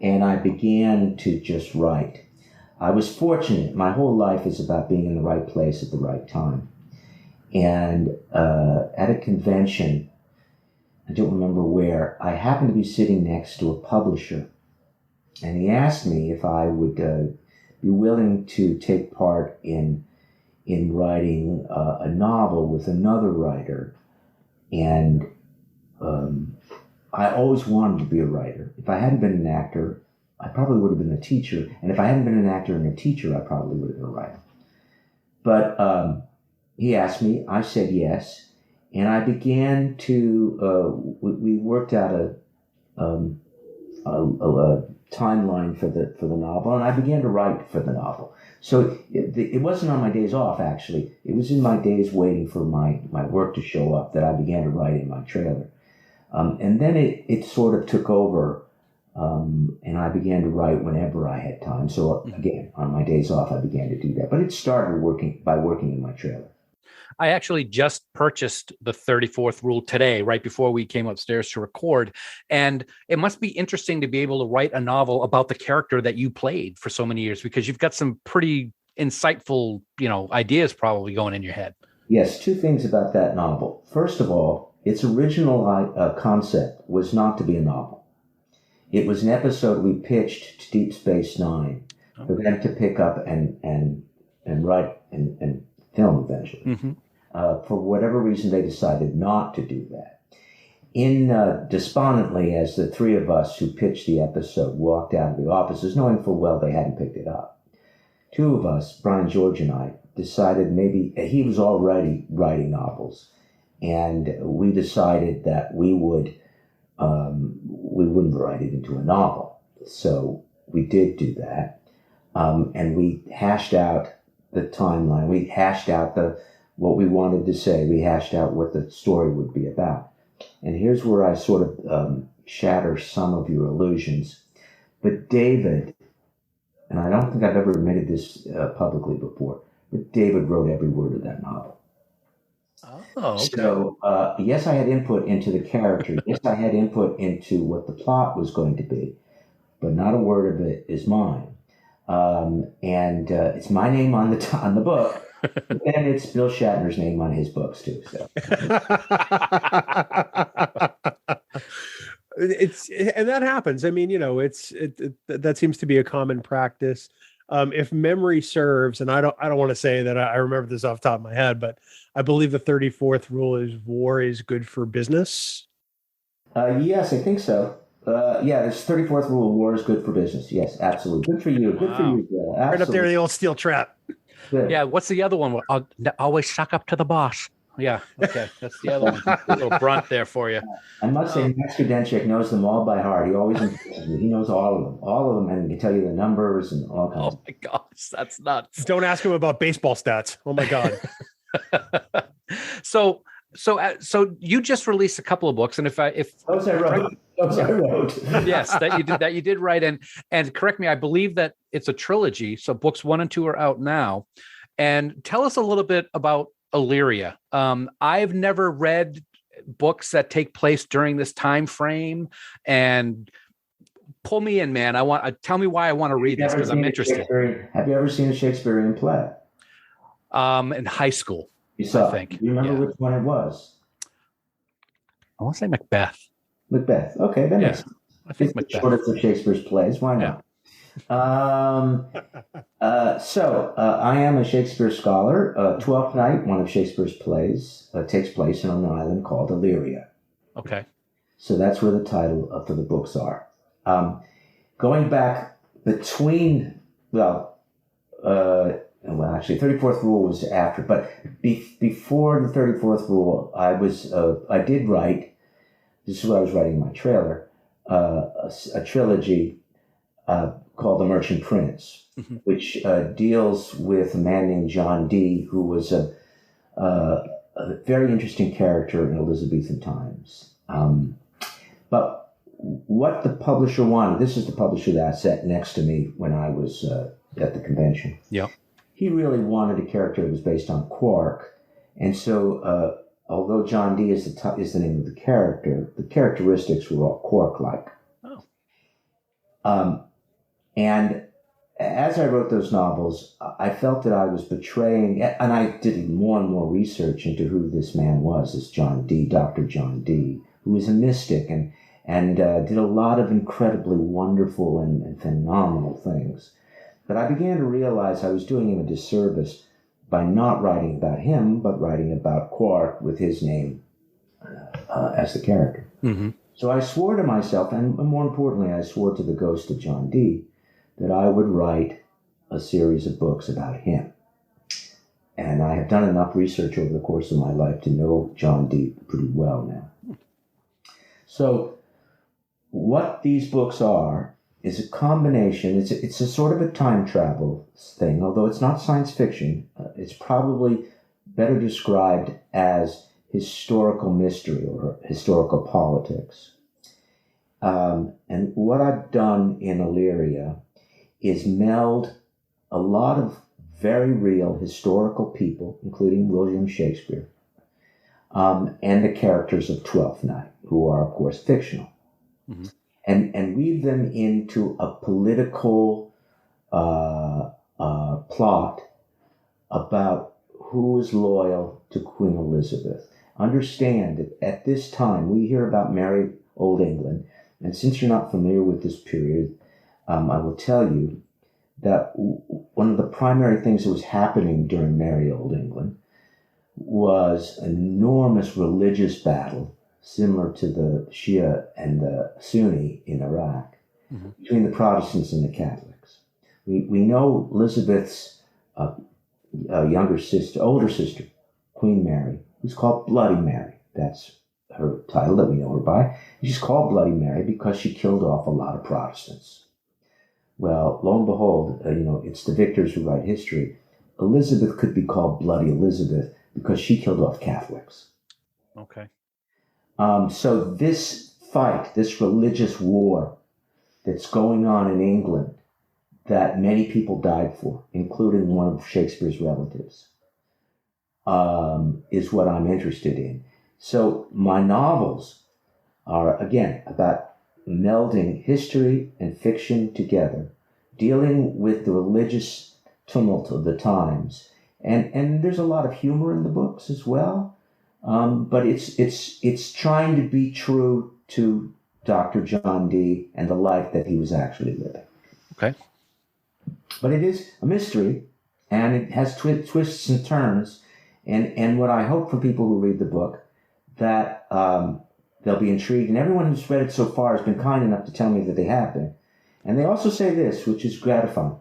and I began to just write. I was fortunate. My whole life is about being in the right place at the right time. And at a convention, I don't remember where, I happened to be sitting next to a publisher, and he asked me if I would be willing to take part in writing a novel with another writer. And I always wanted to be a writer. If I hadn't been an actor, I probably would have been a teacher. And if I hadn't been an actor and a teacher, I probably would have been a writer. But he asked me, I said yes. And I began to, we worked out a timeline for the novel, and I began to write for the novel. So it wasn't on my days off, actually. It was in my days waiting for my work to show up that I began to write in my trailer. And then it sort of took over, and I began to write whenever I had time. So again, on my days off, I began to do that. But it started working in my trailer. I actually just purchased the 34th Rule today, right before we came upstairs to record. And it must be interesting to be able to write a novel about the character that you played for so many years, because you've got some pretty insightful, ideas probably going in your head. Yes, two things about that novel. First of all, its original concept was not to be a novel. It was an episode we pitched to Deep Space Nine for them to pick up and write and film eventually. Mm-hmm. For whatever reason, they decided not to do that. Despondently, as the three of us who pitched the episode walked out of the offices, knowing full well they hadn't picked it up, two of us, Brian George and I, decided maybe he was already writing novels, and we decided that we wouldn't write it into a novel. So we did do that, and we hashed out the timeline. We hashed out what we wanted to say. We hashed out what the story would be about. And here's where I sort of shatter some of your illusions. But David, and I don't think I've ever admitted this publicly before, but David wrote every word of that novel. Oh, okay. So, yes, I had input into the character. Yes, I had input into what the plot was going to be, but not a word of it is mine. And it's my name on the book. And it's Bill Shatner's name on his books too. So and that happens. I mean, that seems to be a common practice. If memory serves, and I don't want to say that I remember this off the top of my head, but I believe the 34th rule is war is good for business. Yes, I think so. This 34th rule: war is good for business. Yes, absolutely. Good for you. Good for you, Bill. Right up there, the old steel trap. Good. Yeah, what's the other one? I'll always suck up to the boss. Yeah, okay, that's the other one. A little brunt there for you. I must say, Max Kudenchik knows them all by heart. He always he knows all of them, and he can tell you the numbers and all kinds. Oh my gosh, that's nuts. Don't ask him about baseball stats. Oh my god. So you just released a couple of books, and if those I wrote. Yes, that you did write, and correct me, I believe that it's a trilogy. So books 1 and 2 are out now. And tell us a little bit about Illyria. I've never read books that take place during this time frame, and pull me in, man. Tell me why I want to read this, because I'm interested. Have you ever seen a Shakespearean play? In high school. You saw. I think. Do you remember which one it was? I want to say Macbeth. Macbeth. Okay, that makes sense. I think it's Macbeth. the shortest of Shakespeare's plays. Why not? Yeah. So I am a Shakespeare scholar. Twelfth Night, one of Shakespeare's plays, takes place on an island called Illyria. Okay. So that's where the title for the books are. Going back between, actually, 34th Rule was after, but before the 34th Rule, I did write. This is what I was writing in my trailer, a trilogy called The Merchant Prince, mm-hmm. which deals with a man named John Dee, who was a very interesting character in Elizabethan times. But what the publisher wanted, this is the publisher that sat next to me when I was at the convention. Yeah. He really wanted a character that was based on Quark. And so, although John Dee is the name of the character, the characteristics were all Quark-like. Oh. And as I wrote those novels, I felt that I was betraying, and I did more and more research into who this man was, this John Dee, Dr. John Dee, who was a mystic and did a lot of incredibly wonderful and phenomenal things. But I began to realize I was doing him a disservice by not writing about him, but writing about Quark with his name as the character. Mm-hmm. So I swore to myself, and more importantly, I swore to the ghost of John Dee, that I would write a series of books about him. And I have done enough research over the course of my life to know John Dee pretty well now. So what these books are is a combination. It's a sort of a time travel thing, although it's not science fiction. It's probably better described as historical mystery or historical politics. And what I've done in Illyria is meld a lot of very real historical people, including William Shakespeare, and the characters of Twelfth Night, who are, of course, fictional, mm-hmm. and weave them into a political plot about who is loyal to Queen Elizabeth. Understand that at this time, we hear about merry old England, and since you're not familiar with this period, I will tell you that one of the primary things that was happening during merry old England was an enormous religious battle, similar to the Shia and the Sunni in Iraq, mm-hmm. between the Protestants and the Catholics. We know Elizabeth's older sister, Queen Mary, who's called Bloody Mary. That's her title that we know her by. She's called Bloody Mary because she killed off a lot of Protestants. Well, lo and behold, it's the victors who write history. Elizabeth could be called Bloody Elizabeth because she killed off Catholics. Okay. So this fight, this religious war that's going on in England that many people died for, including one of Shakespeare's relatives, is what I'm interested in. So my novels are, again, about melding history and fiction together, dealing with the religious tumult of the times. And there's a lot of humor in the books as well. But it's trying to be true to Dr. John Dee and the life that he was actually living. Okay. But it is a mystery, and it has twists and turns. And what I hope for people who read the book, that they'll be intrigued. And everyone who's read it so far has been kind enough to tell me that they have been. And they also say this, which is gratifying.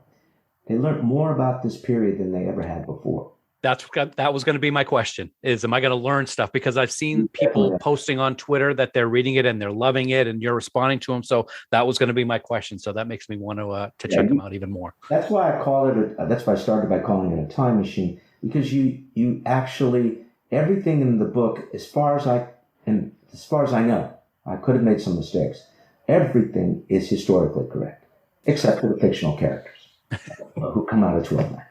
They learned more about this period than they ever had before. That was going to be my question, is am I going to learn stuff? Because I've seen people posting on Twitter that they're reading it and they're loving it and you're responding to them. So that was going to be my question. So that makes me want to check them out even more. That's why that's why I started by calling it a time machine, because you actually, everything in the book, as far as I know, I could have made some mistakes. Everything is historically correct, except for the fictional characters who come out of 12 Night.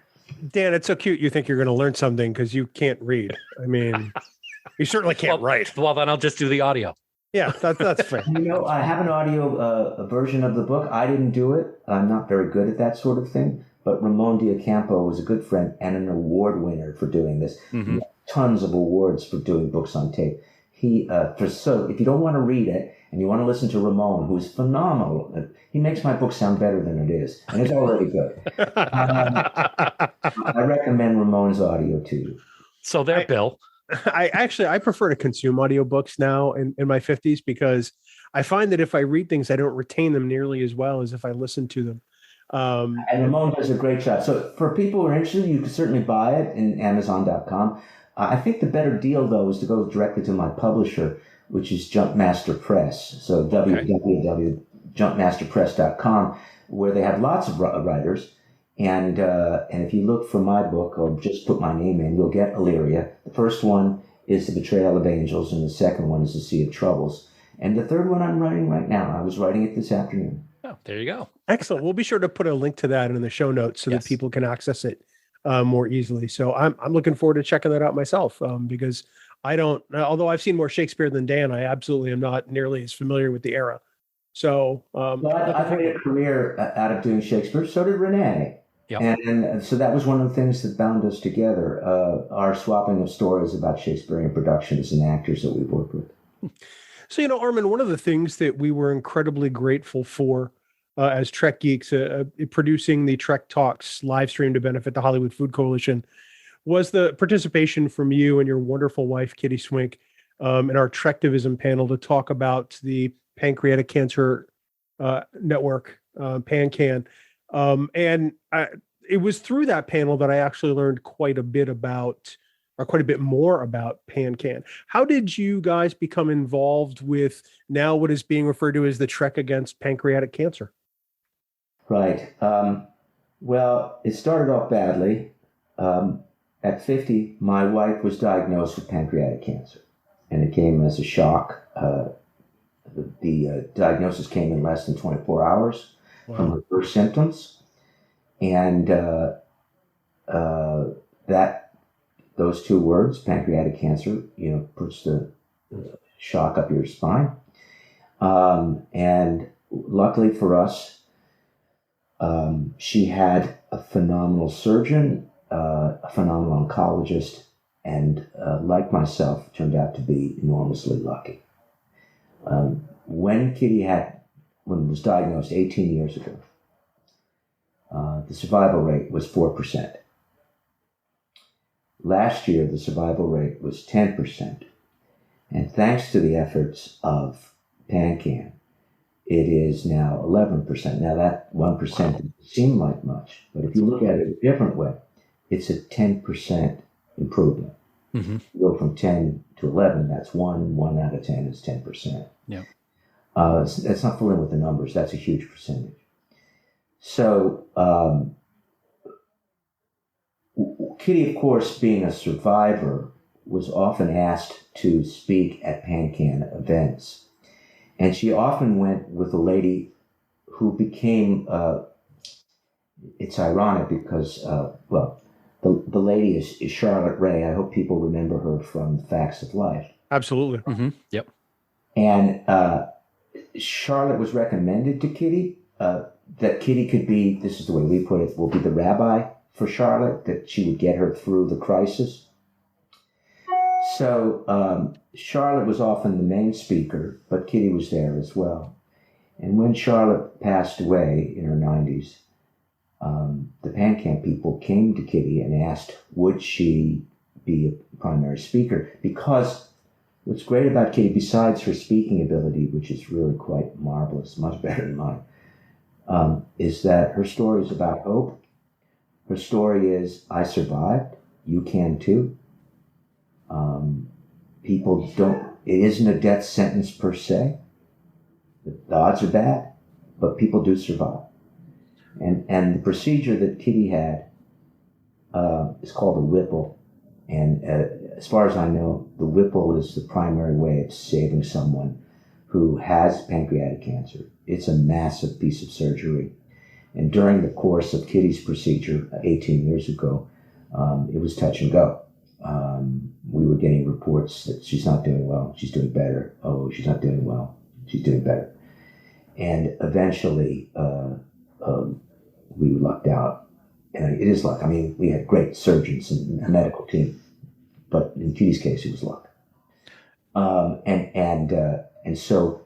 Dan, it's so cute. You think you're going to learn something because you can't read. I mean, you certainly can't write. Well, then I'll just do the audio. Yeah, that's fair. I have an audio version of the book. I didn't do it. I'm not very good at that sort of thing. But Ramon Diacampo was a good friend and an award winner for doing this. Mm-hmm. He had tons of awards for doing books on tape. So if you don't want to read it and you want to listen to Ramon, who is phenomenal, he makes my book sound better than it is, and it's already good. I recommend Ramon's audio to you. So there, Bill. I prefer to consume audiobooks now in my 50s, because I find that if I read things, I don't retain them nearly as well as if I listen to them. And Ramon does a great job. So for people who are interested, you can certainly buy it in Amazon.com. I think the better deal, though, is to go directly to my publisher, which is Jumpmaster Press. So www.jumpmasterpress.com, where they have lots of writers. And if you look for my book or just put my name in, you'll get Illyria. The first one is The Betrayal of Angels, and the second one is The Sea of Troubles. And the third one I'm writing right now. I was writing it this afternoon. Oh, there you go. Excellent. We'll be sure to put a link to that in the show notes so that people can access it more easily. So I'm looking forward to checking that out myself, because I don't, although I've seen more Shakespeare than Dan, I absolutely am not nearly as familiar with the era. So I've made a career out of doing Shakespeare. So did Renee. Yep. And so that was one of the things that bound us together, our swapping of stories about Shakespearean productions and actors that we've worked with. So, Armin, one of the things that we were incredibly grateful for as Trek Geeks, producing the Trek Talks live stream to benefit the Hollywood Food Coalition, was the participation from you and your wonderful wife, Kitty Swink, in our Trectivism panel to talk about the Pancreatic Cancer Network, PanCAN. It was through that panel that I actually learned quite a bit more about PanCAN. How did you guys become involved with now what is being referred to as the Trek Against Pancreatic Cancer? Right. Well, it started off badly. At 50, my wife was diagnosed with pancreatic cancer, and it came as a shock. The diagnosis came in less than 24 hours from her first symptoms, and those two words, pancreatic cancer, puts the shock up your spine. And luckily for us, she had a phenomenal surgeon, a phenomenal oncologist, and like myself, turned out to be enormously lucky. When Kitty was diagnosed 18 years ago, the survival rate was 4%. Last year, the survival rate was 10%. And thanks to the efforts of PanCAN, it is now 11%. Now, that 1% doesn't seem like much, but if you look at it a different way, it's a 10% improvement. Mm-hmm. You go from 10 to 11, that's 1 out of 10 is 10%. Yeah. That's not fooling with the numbers. That's a huge percentage. So, Kitty, of course, being a survivor, was often asked to speak at PanCAN events. And she often went with a lady who became, it's ironic because, the lady is Charlotte Ray. I hope people remember her from Facts of Life. Absolutely. Mm-hmm. Yep. And Charlotte was recommended to Kitty, that Kitty could be, this is the way we put it, will be the rabbi for Charlotte, that she would get her through the crisis. So Charlotte was often the main speaker, but Kitty was there as well. And when Charlotte passed away in her 90s, the PanCAN people came to Kitty and asked, would she be a primary speaker? Because what's great about Kitty, besides her speaking ability, which is really quite marvelous, much better than mine, is that her story is about hope. Her story is, I survived, you can too. It isn't a death sentence per se. The odds are bad, but people do survive. And the procedure that Kitty had is called a Whipple. And as far as I know, the Whipple is the primary way of saving someone who has pancreatic cancer. It's a massive piece of surgery. And during the course of Kitty's procedure 18 years ago, it was touch and go. We were getting reports that she's not doing well, she's doing better. Oh, she's not doing well, she's doing better. And eventually, we lucked out. And it is luck. I mean, we had great surgeons and a medical team, but in Kitty's case, it was luck. And so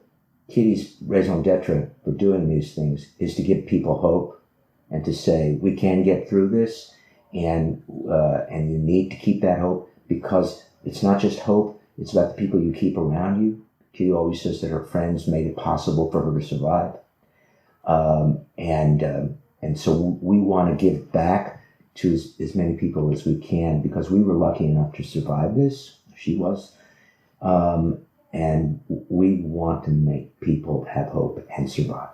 Kitty's raison d'etre for doing these things is to give people hope and to say, we can get through this, and you need to keep that hope, because it's not just hope, it's about the people you keep around you. Kitty always says that her friends made it possible for her to survive. And so we want to give back to as many people as we can, because we were lucky enough to survive this. She was. And we want to make people have hope and survive.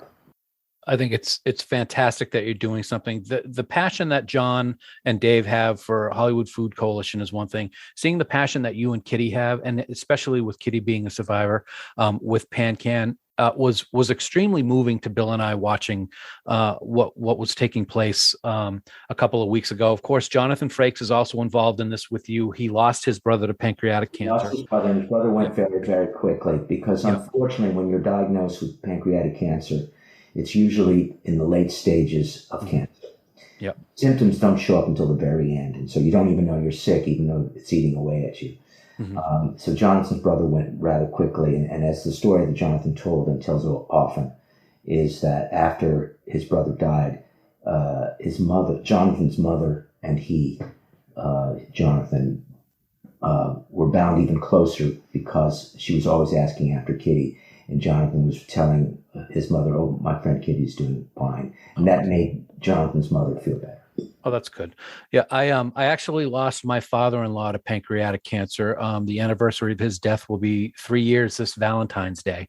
I think it's fantastic that you're doing something. The passion that John and Dave have for Hollywood Food Coalition is one thing. Seeing the passion that you and Kitty have, and especially with Kitty being a survivor, with PanCAN, was extremely moving to Bill and I, watching what was taking place a couple of weeks ago. Of course, Jonathan Frakes is also involved in this with you. He lost his brother to pancreatic cancer. He lost his brother, and his brother went very, very quickly, because unfortunately, when you're diagnosed with pancreatic cancer, it's usually in the late stages of cancer. Yep. Symptoms don't show up until the very end, and so you don't even know you're sick, even though it's eating away at you. Mm-hmm. So Jonathan's brother went rather quickly, and as the story that Jonathan told and tells often, is that after his brother died, Jonathan's mother, and Jonathan were bound even closer because she was always asking after Kitty, and Jonathan was telling his mother, "Oh, my friend Kitty's doing fine," and that made Jonathan's mother feel better. Oh, that's good. Yeah, I actually lost my father-in-law to pancreatic cancer. The anniversary of his death will be 3 years this Valentine's Day.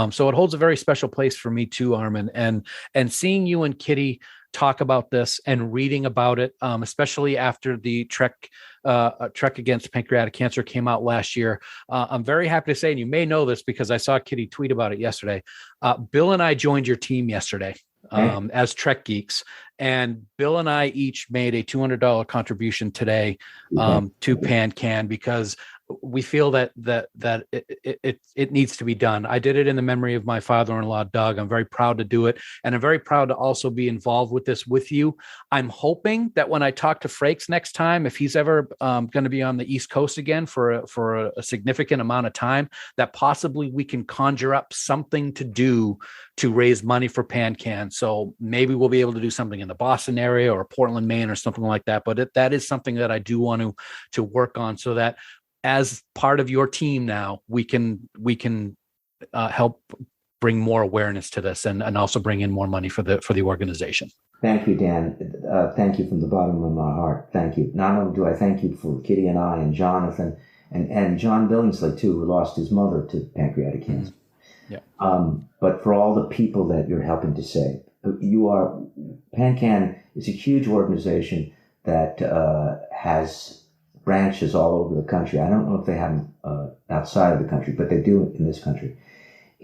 So it holds a very special place for me too, Armin. And seeing you and Kitty talk about this and reading about it, especially after the Trek Against Pancreatic Cancer came out last year, I'm very happy to say, and you may know this because I saw Kitty tweet about it yesterday. Bill and I joined your team yesterday. As Trek Geeks, and Bill and I each made a $200 contribution today to PanCAN because we feel that it needs to be done. I did it in the memory of my father-in-law, Doug. I'm very proud to do it, and I'm very proud to also be involved with this with you. I'm hoping that when I talk to Frakes next time, if he's ever going to be on the East Coast again for a significant amount of time, that possibly we can conjure up something to do to raise money for PanCAN. So maybe we'll be able to do something in the Boston area or Portland, Maine, or something like that. But that is something that I do want to work on, so that as part of your team now, we can help bring more awareness to this and also bring in more money for the organization. Thank you, Dan. Thank you from the bottom of my heart. Thank you. Not only do I thank you for Kitty and I and Jonathan and John Billingsley too, who lost his mother to pancreatic cancer. Yeah. But for all the people that you're helping to save, PanCAN is a huge organization that has branches all over the country. I don't know if they have them outside of the country, but they do in this country.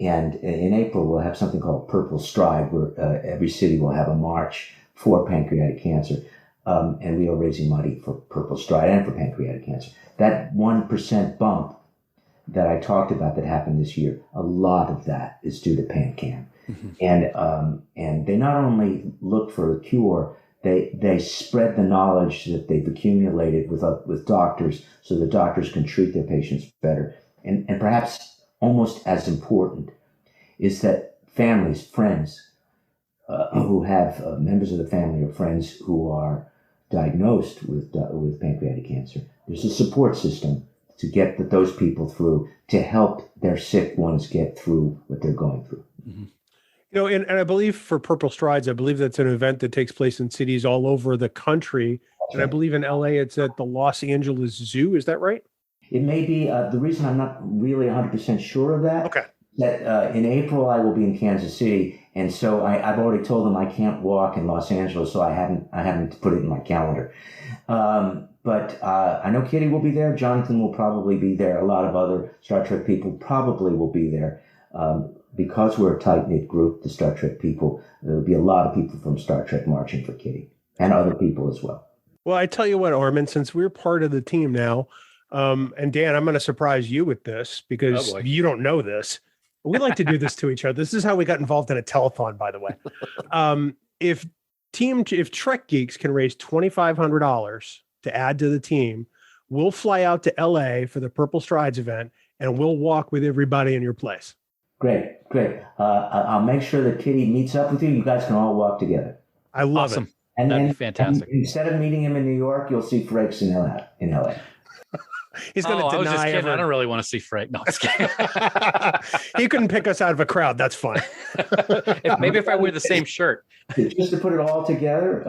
And in April, we'll have something called Purple Stride, where every city will have a march for pancreatic cancer. And we are raising money for Purple Stride and for pancreatic cancer. That 1% bump that I talked about that happened this year, a lot of that is due to PanCAN. Mm-hmm. And they not only look for a cure, they spread the knowledge that they've accumulated with doctors, so the doctors can treat their patients better. And perhaps almost as important is that families, friends who have members of the family or friends who are diagnosed with pancreatic cancer, there's a support system to get those people through, to help their sick ones get through what they're going through. Mm-hmm. You know, and I believe for Purple Strides, I believe that's an event that takes place in cities all over the country. And I believe in LA, it's at the Los Angeles Zoo. Is that right? It may be. The reason I'm not really 100% sure of that, okay, that in April I will be in Kansas City, and so I've already told them I can't walk in Los Angeles, so I haven't put it in my calendar. But I know Kitty will be there. Jonathan will probably be there. A lot of other Star Trek people probably will be there. Because we're a tight-knit group, the Star Trek people, there'll be a lot of people from Star Trek marching for Kitty, and other people as well. Well, I tell you what, Armin, since we're part of the team now, and Dan, I'm going to surprise you with this because you don't know this. We like to do this to each other. This is how we got involved in a telethon, by the way. If Trek Geeks can raise $2,500 to add to the team, we'll fly out to LA for the Purple Strides event, and we'll walk with everybody in your place. Great. I'll make sure that Kitty meets up with you. You guys can all walk together. I love it. And that'd be fantastic. And instead of meeting him in New York, you'll see Frakes in LA. He's going to deny. I was just kidding. I don't really want to see Frank. No, just kidding. He couldn't pick us out of a crowd. That's fine. Maybe if I wear the same shirt. Just to put it all together,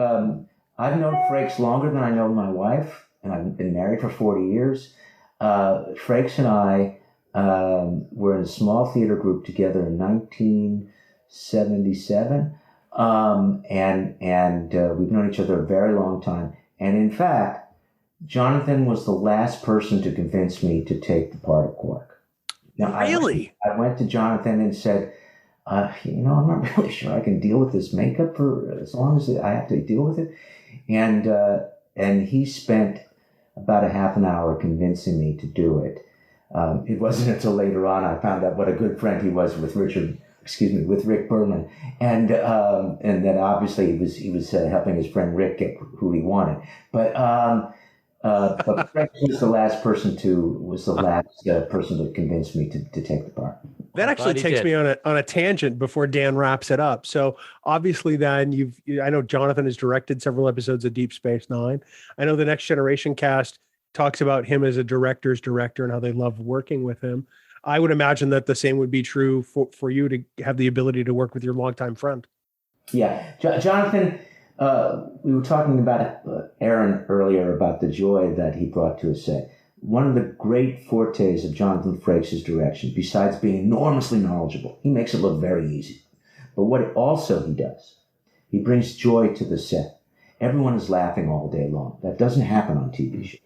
I've known Frakes longer than I know my wife, and I've been married for 40 years. Frakes and I were in a small theater group together in 1977, and we've known each other a very long time. And in fact, Jonathan was the last person to convince me to take the part of Quark. Now, really? I went to Jonathan and said, I'm not really sure I can deal with this makeup for as long as I have to deal with it. And he spent about a half an hour convincing me to do it. It wasn't until later on I found out what a good friend he was with Rick Berman, and that obviously he was helping his friend Rick get who he wanted. But Frakes was the last person to convince me to take the part. That actually takes me on a tangent before Dan wraps it up. So obviously, then I know Jonathan has directed several episodes of Deep Space Nine. I know the Next Generation cast talks about him as a director's director and how they love working with him. I would imagine that the same would be true for you to have the ability to work with your longtime friend. Yeah. Jonathan, we were talking about Aaron earlier about the joy that he brought to a set. One of the great fortes of Jonathan Frakes' direction, besides being enormously knowledgeable, he makes it look very easy. But what he does, he brings joy to the set. Everyone is laughing all day long. That doesn't happen on TV shows.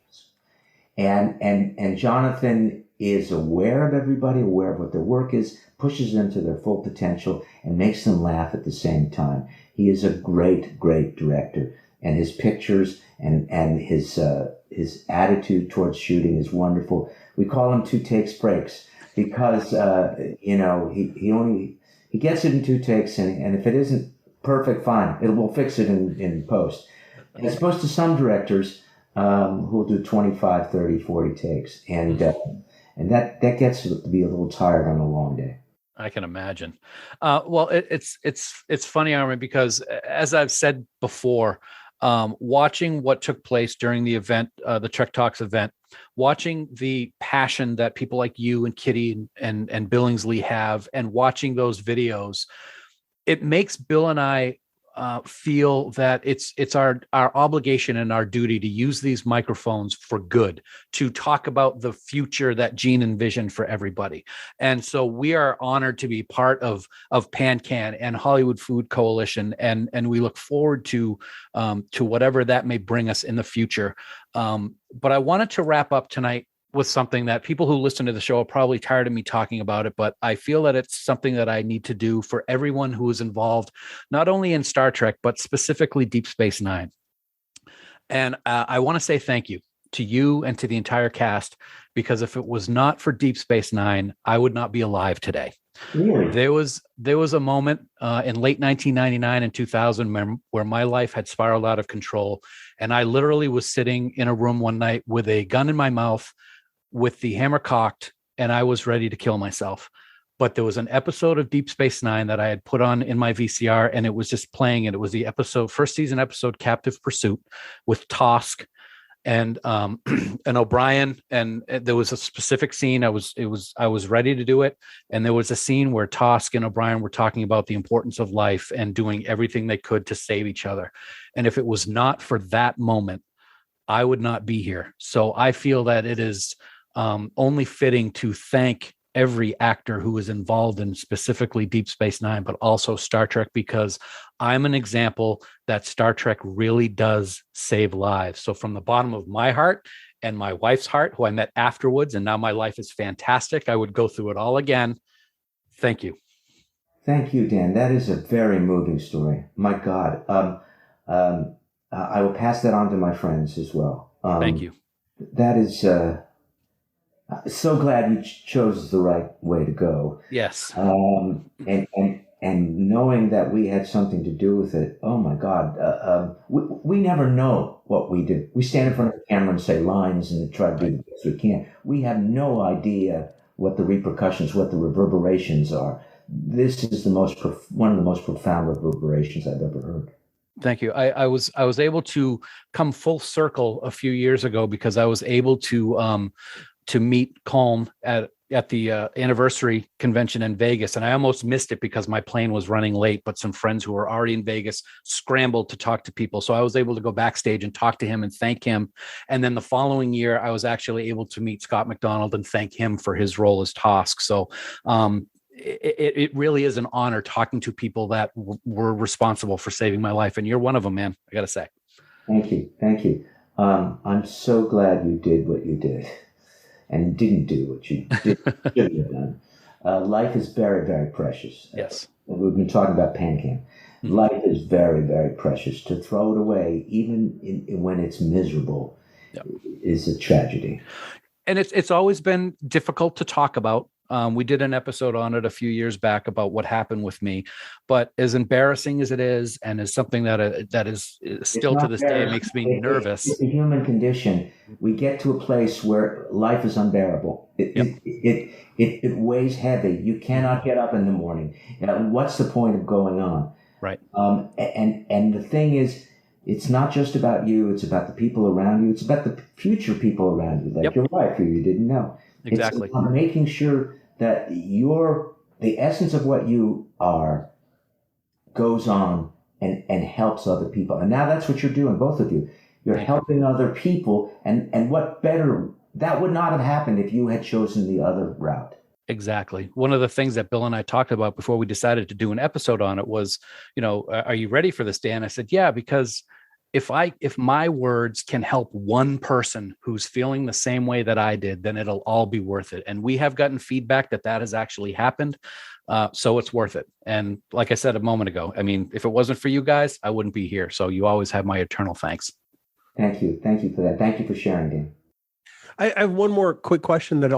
And Jonathan is aware of everybody, aware of what their work is, pushes them to their full potential, and makes them laugh at the same time. He is a great, great director, and his pictures and his attitude towards shooting is wonderful. We call him 2 takes Frakes because he gets it in 2 takes, and if it isn't perfect, fine, we'll fix it in post. As opposed to some directors who will do 25, 30, 40 takes, and that gets to be a little tired on a long day. I can imagine. Well, it's funny, Armin, because as I've said before, watching what took place during the event, the Trek Talks event, watching the passion that people like you and Kitty and Billingsley have, and watching those videos, it makes Bill and I feel that it's our obligation and our duty to use these microphones for good, to talk about the future that Gene envisioned for everybody. And so we are honored to be part of PanCAN and Hollywood Food Coalition, and we look forward to whatever that may bring us in the future. But I wanted to wrap up tonight with something that people who listen to the show are probably tired of me talking about it, but I feel that it's something that I need to do for everyone who is involved, not only in Star Trek, but specifically Deep Space Nine. And I want to say thank you to you and to the entire cast, because if it was not for Deep Space Nine, I would not be alive today. Really? There was a moment in late 1999 and 2000 where my life had spiraled out of control. And I literally was sitting in a room one night with a gun in my mouth, with the hammer cocked, and I was ready to kill myself. But there was an episode of Deep Space Nine that I had put on in my VCR, and it was just playing, and it was the first season episode, Captive Pursuit, with Tosk and O'Brien. And there was a specific scene. I was ready to do it. And there was a scene where Tosk and O'Brien were talking about the importance of life and doing everything they could to save each other. And if it was not for that moment, I would not be here. So I feel that it is only fitting to thank every actor who is involved in specifically Deep Space Nine, but also Star Trek, because I'm an example that Star Trek really does save lives. So from the bottom of my heart and my wife's heart, who I met afterwards, and now my life is fantastic, I would go through it all again. Thank you. Thank you, Dan. That is a very moving story. My God. I will pass that on to my friends as well. Thank you. That is so glad you chose the right way to go. Yes. And knowing that we had something to do with it. Oh my God. We never know what we do. We stand in front of the camera and say lines and try to do the best we can. We have no idea what the repercussions, what the reverberations are. This is one of the most profound reverberations I've ever heard. Thank you. I was able to come full circle a few years ago, because I was able to meet Colm at the anniversary convention in Vegas, and I almost missed it because my plane was running late. But some friends who were already in Vegas scrambled to talk to people, so I was able to go backstage and talk to him and thank him. And then the following year, I was actually able to meet Scott McDonald and thank him for his role as Tosk. So it really is an honor talking to people that were responsible for saving my life. And you're one of them, man. I got to say. Thank you. Thank you. I'm so glad you did what you did and didn't do what you should have done. Life is very, very precious. Yes. We've been talking about PanCAN. Mm-hmm. Life is very, very precious. To throw it away, even when it's miserable, is a tragedy. And it's always been difficult to talk about. We did an episode on it a few years back about what happened with me, but as embarrassing as it is, and as something that is still to this day makes me nervous. It's a human condition. We get to a place where life is unbearable. It weighs heavy. You cannot get up in the morning. What's the point of going on? Right. And the thing is, it's not just about you. It's about the people around you. It's about the future people around you, like your wife, who you didn't know. Exactly. It's about making sure that the essence of what you are goes on and helps other people. And now that's what you're doing, both of you. You're helping other people. And what better, that would not have happened if you had chosen the other route. Exactly. One of the things that Bill and I talked about before we decided to do an episode on it was, are you ready for this, Dan? I said, yeah, because if my words can help one person who's feeling the same way that I did, then it'll all be worth it. And we have gotten feedback that has actually happened. So it's worth it. And like I said a moment ago, I mean, if it wasn't for you guys, I wouldn't be here. So you always have my eternal thanks. Thank you. Thank you for that. Thank you for sharing, Dan. I have one more quick question that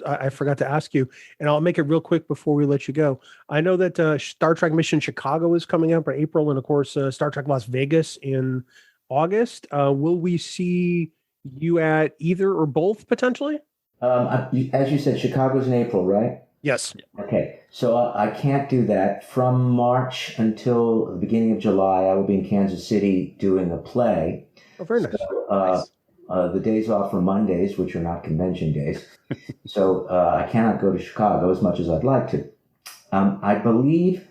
I forgot to ask you, and I'll make it real quick before we let you go. I know that Star Trek Mission Chicago is coming up in April, and of course, Star Trek Las Vegas in August. Will we see you at either or both potentially? As you said, Chicago's in April, right? Yes. Okay, so I can't do that. From March until the beginning of July, I will be in Kansas City doing a play. Oh, very nice. So, the days off are Mondays, which are not convention days. So I cannot go to Chicago as much as I'd like to. I believe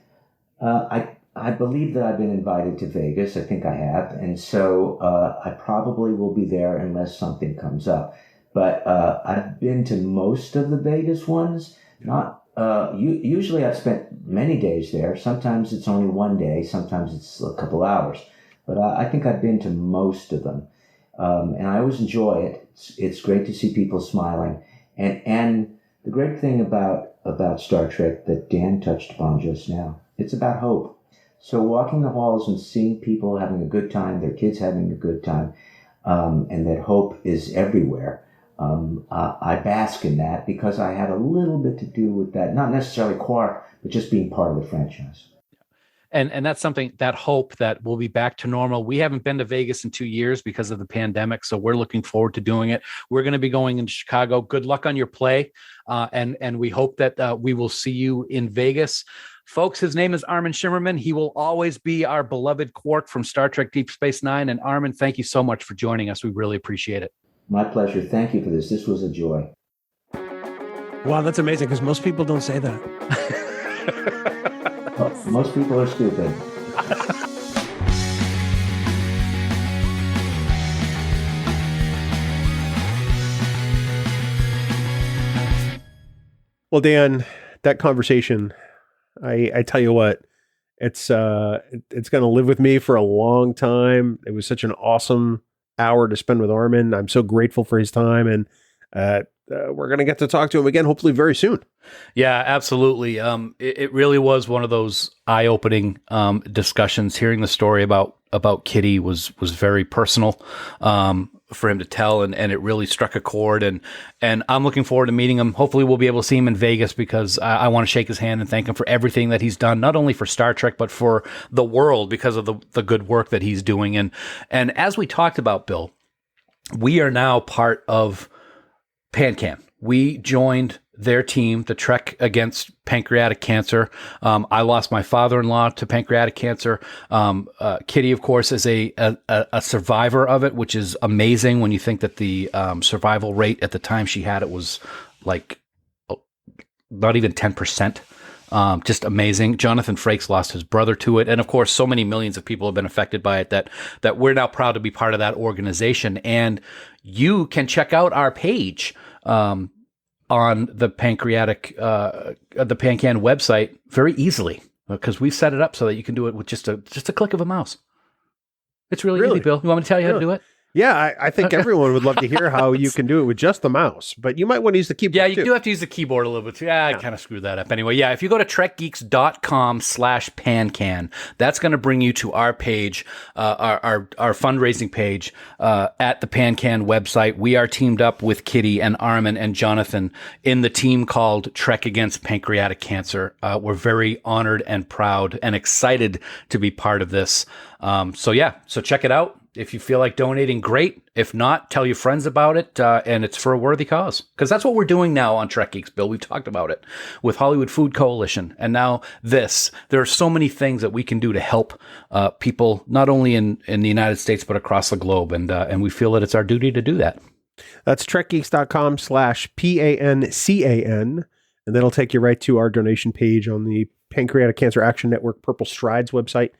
I believe that I've been invited to Vegas. I think I have. And so I probably will be there unless something comes up. But I've been to most of the Vegas ones. Usually I've spent many days there. Sometimes it's only one day. Sometimes it's a couple hours. But I think I've been to most of them. And I always enjoy it. It's great to see people smiling. And the great thing about Star Trek that Dan touched upon just now, it's about hope. So walking the halls and seeing people having a good time, their kids having a good time, and that hope is everywhere. I bask in that because I had a little bit to do with that, not necessarily Quark, but just being part of the franchise. And that's something, that hope that we'll be back to normal. We haven't been to Vegas in 2 years because of the pandemic, so we're looking forward to doing it. We're going to be going into Chicago. Good luck on your play, and we hope that we will see you in Vegas. Folks, his name is Armin Shimerman. He will always be our beloved Quark from Star Trek Deep Space Nine. And Armin, thank you so much for joining us. We really appreciate it. My pleasure. Thank you for this. This was a joy. Wow, that's amazing because most people don't say that. Well, most people are stupid. Well, Dan, that conversation, I tell you what, it's going to live with me for a long time. It was such an awesome hour to spend with Armin. I'm so grateful for his time, and we're going to get to talk to him again, hopefully very soon. Yeah, absolutely. It really was one of those eye-opening discussions. Hearing the story about Kitty was very personal for him to tell, and it really struck a chord. And I'm looking forward to meeting him. Hopefully, we'll be able to see him in Vegas because I want to shake his hand and thank him for everything that he's done, not only for Star Trek but for the world because of the good work that he's doing. And as we talked about, Bill, we are now part of PanCAN. We joined their team, the Trek against Pancreatic Cancer. I lost my father-in-law to pancreatic cancer. Kitty, of course, is a survivor of it, which is amazing when you think that the survival rate at the time she had it was like not even 10%. Just amazing. Jonathan Frakes lost his brother to it. And of course, so many millions of people have been affected by it that we're now proud to be part of that organization. And you can check out our page on the PanCAN website very easily because we've set it up so that you can do it with just a click of a mouse. It's really easy, Bill. You want me to tell you how to do it? Yeah, I think everyone would love to hear how you can do it with just the mouse, but you might want to use the keyboard. Yeah, you do have to use the keyboard a little bit too. I kind of screwed that up. Anyway, yeah, if you go to trekgeeks.com/PanCAN, that's going to bring you to our page, our fundraising page at the PanCAN website. We are teamed up with Kitty and Armin and Jonathan in the team called Trek Against Pancreatic Cancer. We're very honored and proud and excited to be part of this. So check it out. If you feel like donating, great. If not, tell your friends about it, and it's for a worthy cause. Because that's what we're doing now on Trek Geeks, Bill. We've talked about it with Hollywood Food Coalition, and now this. There are so many things that we can do to help people, not only in the United States, but across the globe, and we feel that it's our duty to do that. That's trekgeeks.com/PANCAN, and that'll take you right to our donation page on the Pancreatic Cancer Action Network Purple Strides website.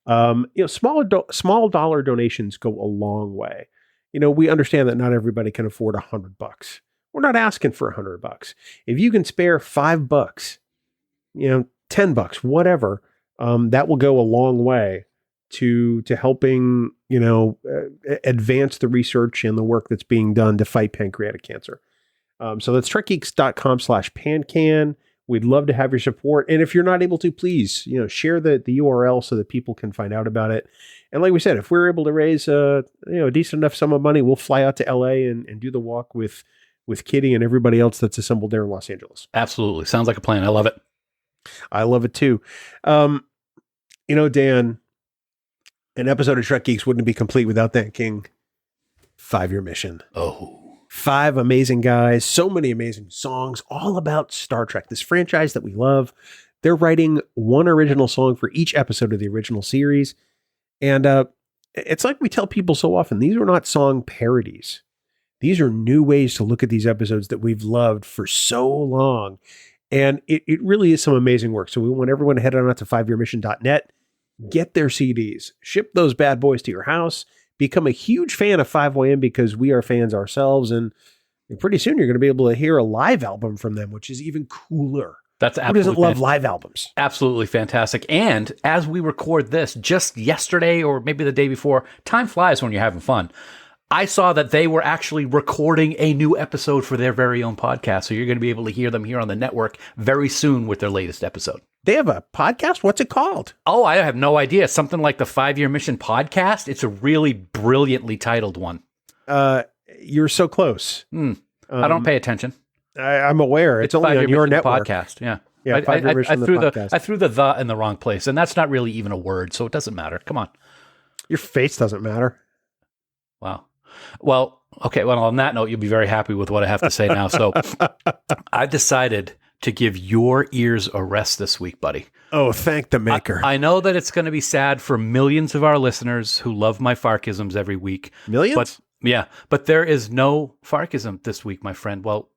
Small dollar donations go a long way. We understand that not everybody can afford $100. We're not asking for $100. If you can spare $5, $10, whatever, that will go a long way to helping, advance the research and the work that's being done to fight pancreatic cancer. So that's trekgeeks.com/PanCAN. We'd love to have your support. And if you're not able to, please, share the URL so that people can find out about it. And like we said, if we're able to raise a decent enough sum of money, we'll fly out to LA and do the walk with Kitty and everybody else that's assembled there in Los Angeles. Absolutely. Sounds like a plan. I love it. I love it too. Dan, an episode of Trek Geeks wouldn't be complete without thanking 5 Year Mission. Oh. 5 amazing guys, so many amazing songs, all about Star Trek, this franchise that we love. They're writing one original song for each episode of the original series. And it's like we tell people so often, these are not song parodies. These are new ways to look at these episodes that we've loved for so long. And it really is some amazing work. So we want everyone to head on out to 5yearmission.net, get their CDs, ship those bad boys to your house, become a huge fan of 5YM because we are fans ourselves. And pretty soon you're going to be able to hear a live album from them, which is even cooler. That's absolutely. Who doesn't love live albums? Absolutely fantastic. And as we record this, just yesterday or maybe the day before, time flies when you're having fun. I saw that they were actually recording a new episode for their very own podcast. So you're going to be able to hear them here on the network very soon with their latest episode. They have a podcast? What's it called? Oh, I have no idea. Something like the 5 Year Mission podcast. It's a really brilliantly titled one. You're so close. I don't pay attention. I'm aware. It's only on your network. Podcast. Yeah. Yeah. I threw the in the wrong place, and that's not really even a word, so it doesn't matter. Come on. Your face doesn't matter. Wow. Well, okay. Well, on that note, you'll be very happy with what I have to say now. So I decided to give your ears a rest this week, buddy. Oh, thank the maker. I know that it's going to be sad for millions of our listeners who love my Farkisms every week. Millions? But there is no Farkism this week, my friend. Well,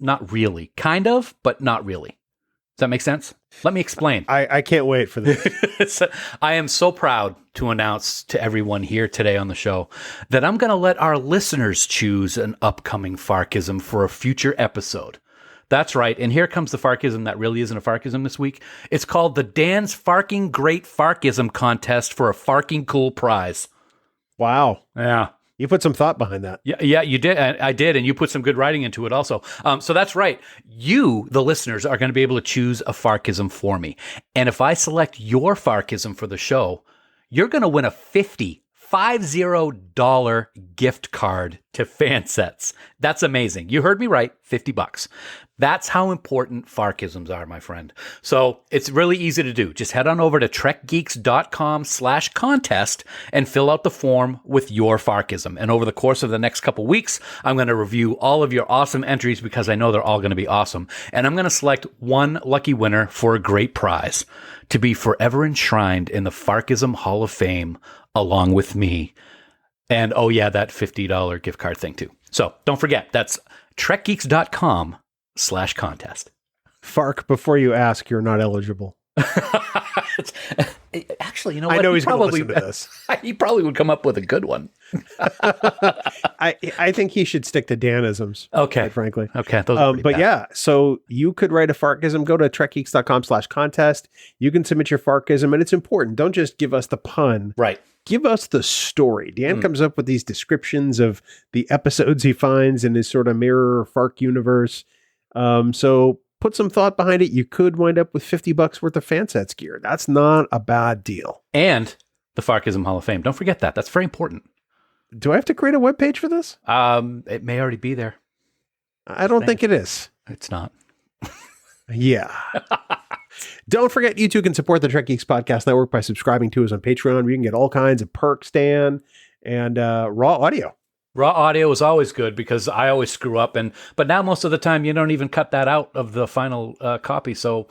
not really. Kind of, but not really. Does that make sense? Let me explain. I can't wait for this. I am so proud to announce to everyone here today on the show that I'm going to let our listeners choose an upcoming Farkism for a future episode. That's right. And here comes the Farkism that really isn't a Farkism this week. It's called the Dan's Farking Great Farkism Contest for a Farking Cool Prize. Wow. Yeah. You put some thought behind that. Yeah, you did. I did. And you put some good writing into it also. So that's right. You, the listeners, are going to be able to choose a Farkism for me. And if I select your Farkism for the show, you're going to win a $50 gift card to Fansets. That's amazing. You heard me right. $50. That's how important Farkisms are, my friend. So it's really easy to do. Just head on over to trekgeeks.com/contest and fill out the form with your Farkism. And over the course of the next couple weeks, I'm going to review all of your awesome entries because I know they're all going to be awesome. And I'm going to select one lucky winner for a great prize to be forever enshrined in the Farkism Hall of Fame along with me. And oh yeah, that $50 gift card thing too. So don't forget, that's trekgeeks.com/contest. Fark, before you ask, you're not eligible. Actually, you know what? I know he's going to listen to this. He probably would come up with a good one. I think he should stick to Danisms. Okay. Quite frankly. Okay. Those are but bad. Yeah, so you could write a Farkism. Go to trekgeeks.com/contest. You can submit your Farkism, and it's important. Don't just give us the pun. Right. Give us the story. Dan comes up with these descriptions of the episodes he finds in his sort of mirror Fark universe. So put some thought behind it. You could wind up with $50 worth of Fansets gear. That's not a bad deal. And the Farkism Hall of Fame. Don't forget that. That's very important. Do I have to create a webpage for this? It may already be there. I don't think it is. It's not. Yeah. Don't forget, you too can support the Trek Geeks Podcast Network by subscribing to us on Patreon, where you can get all kinds of perks, Dan, and raw audio. Raw audio is always good because I always screw up, but now most of the time you don't even cut that out of the final copy. So,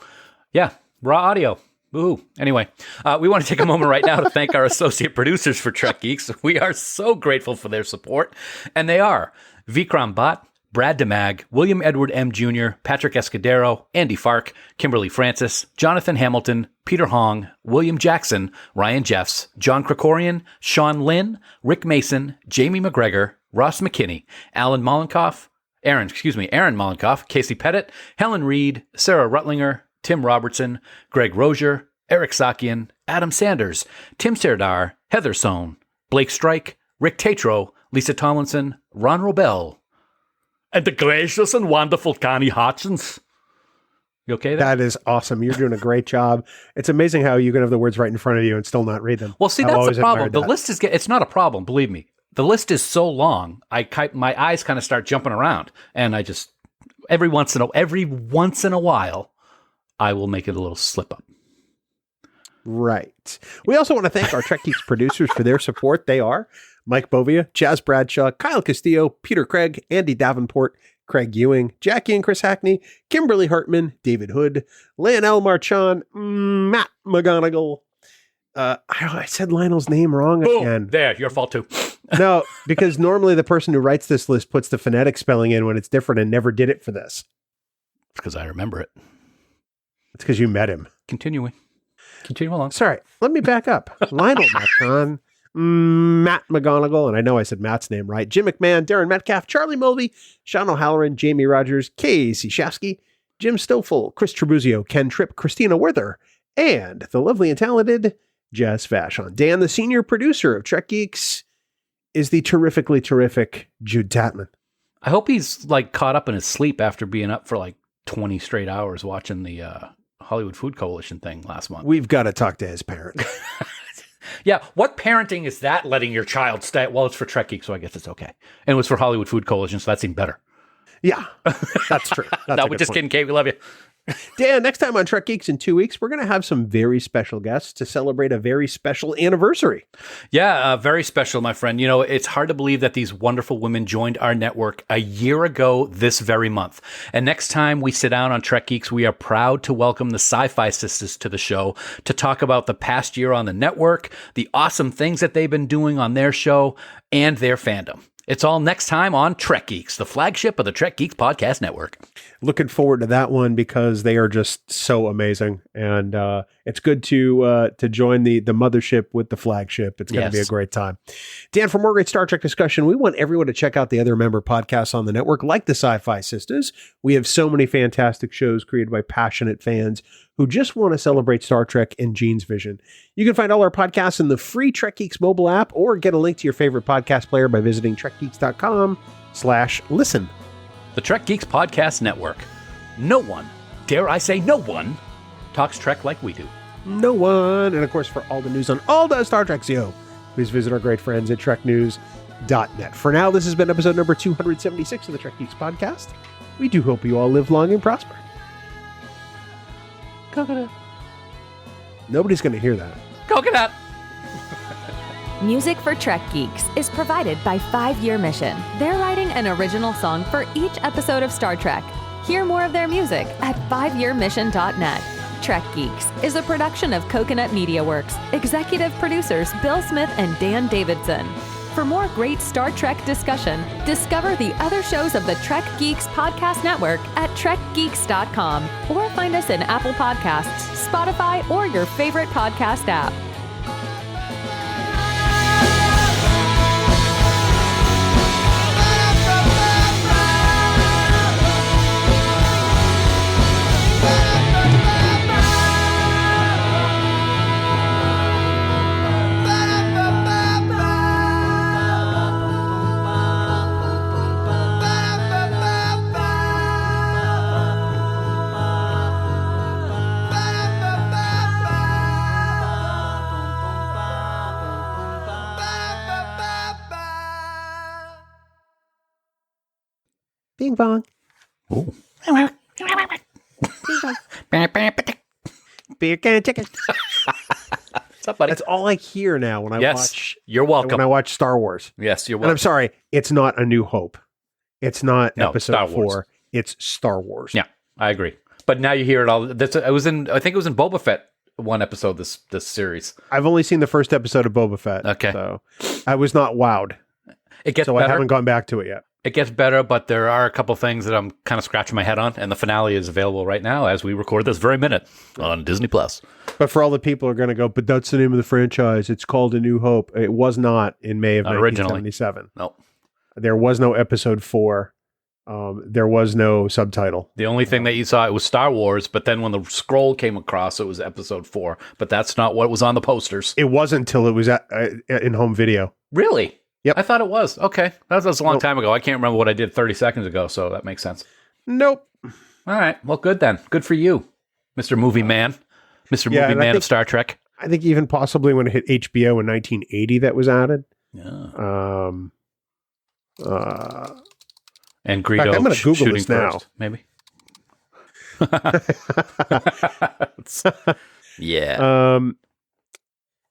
yeah, raw audio. Woohoo. Anyway, we want to take a moment right now to thank our associate producers for Trek Geeks. We are so grateful for their support, and they are Vikram Bhatt, Brad DeMag, William Edward M. Jr., Patrick Escudero, Andy Fark, Kimberly Francis, Jonathan Hamilton, Peter Hong, William Jackson, Ryan Jeffs, John Krikorian, Sean Lynn, Rick Mason, Jamie McGregor, Ross McKinney, Aaron Mollenkoff, Casey Pettit, Helen Reed, Sarah Rutlinger, Tim Robertson, Greg Rozier, Eric Sakian, Adam Sanders, Tim Serdar, Heather Sohn, Blake Strike, Rick Tatro, Lisa Tomlinson, Ron Robel, and the gracious and wonderful Connie Hutchins. You okay there? That is awesome. You're doing a great job. It's amazing how you can have the words right in front of you and still not read them. Well, see, that's the problem. The list is, it's not a problem, believe me. The list is so long, my eyes kind of start jumping around, and I just, every once in a while, I will make it a little slip up. Right. We also want to thank our Trek Geeks producers for their support. They are Mike Bovia, Chaz Bradshaw, Kyle Castillo, Peter Craig, Andy Davenport, Craig Ewing, Jackie and Chris Hackney, Kimberly Hartman, David Hood, Lionel Marchand, Matt McGonigal. I said Lionel's name wrong again. There, your fault too. No, because normally the person who writes this list puts the phonetic spelling in when it's different and never did it for this. Because I remember it. It's because you met him. Continue along. Sorry, let me back up. Lionel Marchand, Matt McGonigal, and I know I said Matt's name right, Jim McMahon, Darren Metcalf, Charlie Mulvey, Sean O'Halloran, Jamie Rogers, Casey Shafsky, Jim Stofel, Chris Trabuzio, Ken Tripp, Christina Werther, and the lovely and talented Jazz Vashon. Dan, the senior producer of Trek Geeks, is the terrifically terrific Jude Tatman. I hope he's like caught up in his sleep after being up for like 20 straight hours watching the Hollywood Food Coalition thing last month. We've got to talk to his parent. Yeah, what parenting is that, letting your child stay? Well, it's for Trek Geeks, so I guess it's okay. And it was for Hollywood Food Coalition, so that's even better. Yeah, that's true. No, we're just kidding, Kate. We love you. Dan, next time on Trek Geeks in 2 weeks, we're going to have some very special guests to celebrate a very special anniversary. Yeah, very special, my friend. You know, it's hard to believe that these wonderful women joined our network a year ago this very month. And next time we sit down on Trek Geeks, we are proud to welcome the Sci-Fi Sisters to the show to talk about the past year on the network, the awesome things that they've been doing on their show, and their fandom. It's all next time on Trek Geeks, the flagship of the Trek Geeks Podcast Network. Looking forward to that one because they are just so amazing. And it's good to join the mothership with the flagship. It's going to be a great time. Dan, for more great Star Trek discussion, we want everyone to check out the other member podcasts on the network, like the Sci-Fi Sisters. We have so many fantastic shows created by passionate fans who just want to celebrate Star Trek and Gene's vision. You can find all our podcasts in the free Trek Geeks mobile app or get a link to your favorite podcast player by visiting trekgeeks.com/listen. The Trek Geeks Podcast Network. No one, dare I say no one, talks Trek like we do. No one. And of course, for all the news on all the Star Trek CO, please visit our great friends at treknews.net. For now, this has been episode number 276 of the Trek Geeks Podcast. We do hope you all live long and prosper. Coconut. Nobody's going to hear that. Coconut. Music for Trek Geeks is provided by 5 Year Mission. They're writing an original song for each episode of Star Trek. Hear more of their music at 5yearmission.net. Trek Geeks is a production of Coconut Media Works. Executive producers Bill Smith and Dan Davidson. For more great Star Trek discussion, discover the other shows of the Trek Geeks Podcast Network at trekgeeks.com or find us in Apple Podcasts, Spotify, or your favorite podcast app. Bing bong. Ooh. Beer can chicken. What's up, buddy? That's all I hear now when I watch You're welcome. when I watch Star Wars. Yes, you're And welcome. I'm sorry, it's not A New Hope. It's not No, Episode Star Wars. 4. It's Star Wars. Yeah, I agree. But now you hear it all. I think it was in Boba Fett one episode this series. I've only seen the first episode of Boba Fett. Okay. So I was not wowed. It gets So better. I haven't gone back to it yet. It gets better, but there are a couple things that I'm kind of scratching my head on, and the finale is available right now as we record this very minute on Disney Plus. But for all the people who are going to go, but that's the name of the franchise. It's called A New Hope. It was not in May of Not originally. 1977. No. There was no Episode 4. There was no subtitle. The only thing that you saw, it was Star Wars, but then when the scroll came across, it was Episode 4. But that's not what was on the posters. It wasn't until it was in home video. Really? Yep. I thought it was. Okay. That was a long time ago. I can't remember what I did 30 seconds ago, so that makes sense. Nope. All right. Well, good then. Good for you, Mr. Movie Man. Mr. Yeah, Movie and I Man think- of Star Trek. I think even possibly when it hit HBO in 1980 that was added. Yeah. And In Greedo fact, I'm gonna Google shooting this now. first, maybe. Yeah.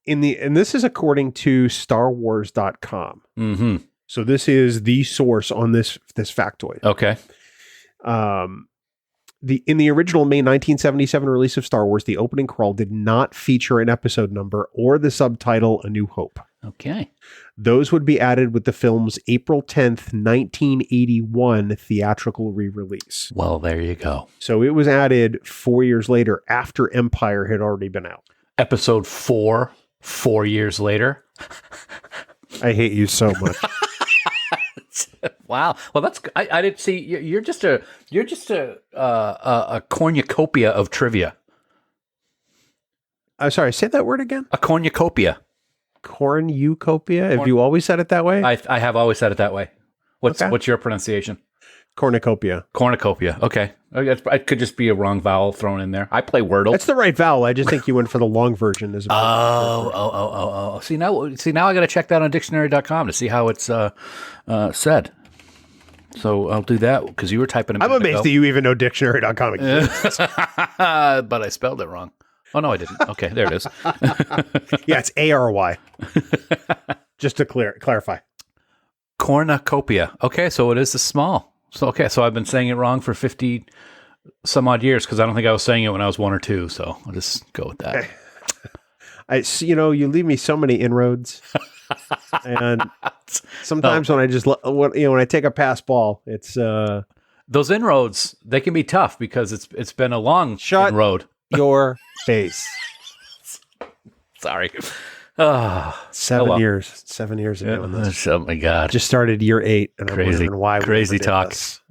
And this is according to StarWars.com. Mm-hmm. So this is the source on this factoid. Okay. In the original May 1977 release of Star Wars, the opening crawl did not feature an episode number or the subtitle A New Hope. Okay. Those would be added with the film's April 10th, 1981 theatrical re-release. Well, there you go. So it was added 4 years later after Empire had already been out. Episode 4, 4 years later. I hate you so much. Wow. Well, that's I didn't see. You're just a cornucopia of trivia. I'm sorry, say that word again. A cornucopia. Cornucopia? Have you always said it that way? I have always said it that way. What's Okay. What's your pronunciation? Cornucopia. Cornucopia. Okay. It could just be a wrong vowel thrown in there. I play Wordle. That's the right vowel. I just think you went for the long version as opposed to Oh. See now I got to check that on dictionary.com to see how it's said. So I'll do that because you were typing. I'm amazed that you even know dictionary.com exists. But I spelled it wrong. Oh no, I didn't. Okay, there it is. Yeah, it's ARY. Just to clarify. Cornucopia. Okay, so it is the small. So I've been saying it wrong for 50 some odd years because I don't think I was saying it when I was 1 or 2. So I'll just go with that. You leave me so many inroads, and sometimes when I just when I take a pass ball, it's Those inroads, they can be tough because it's been a long inroad. your face. Sorry. 7 years. 7 years ago. in this. Oh my God. Just started year 8, and I'm Crazy- wondering why we crazy ever did talk. this.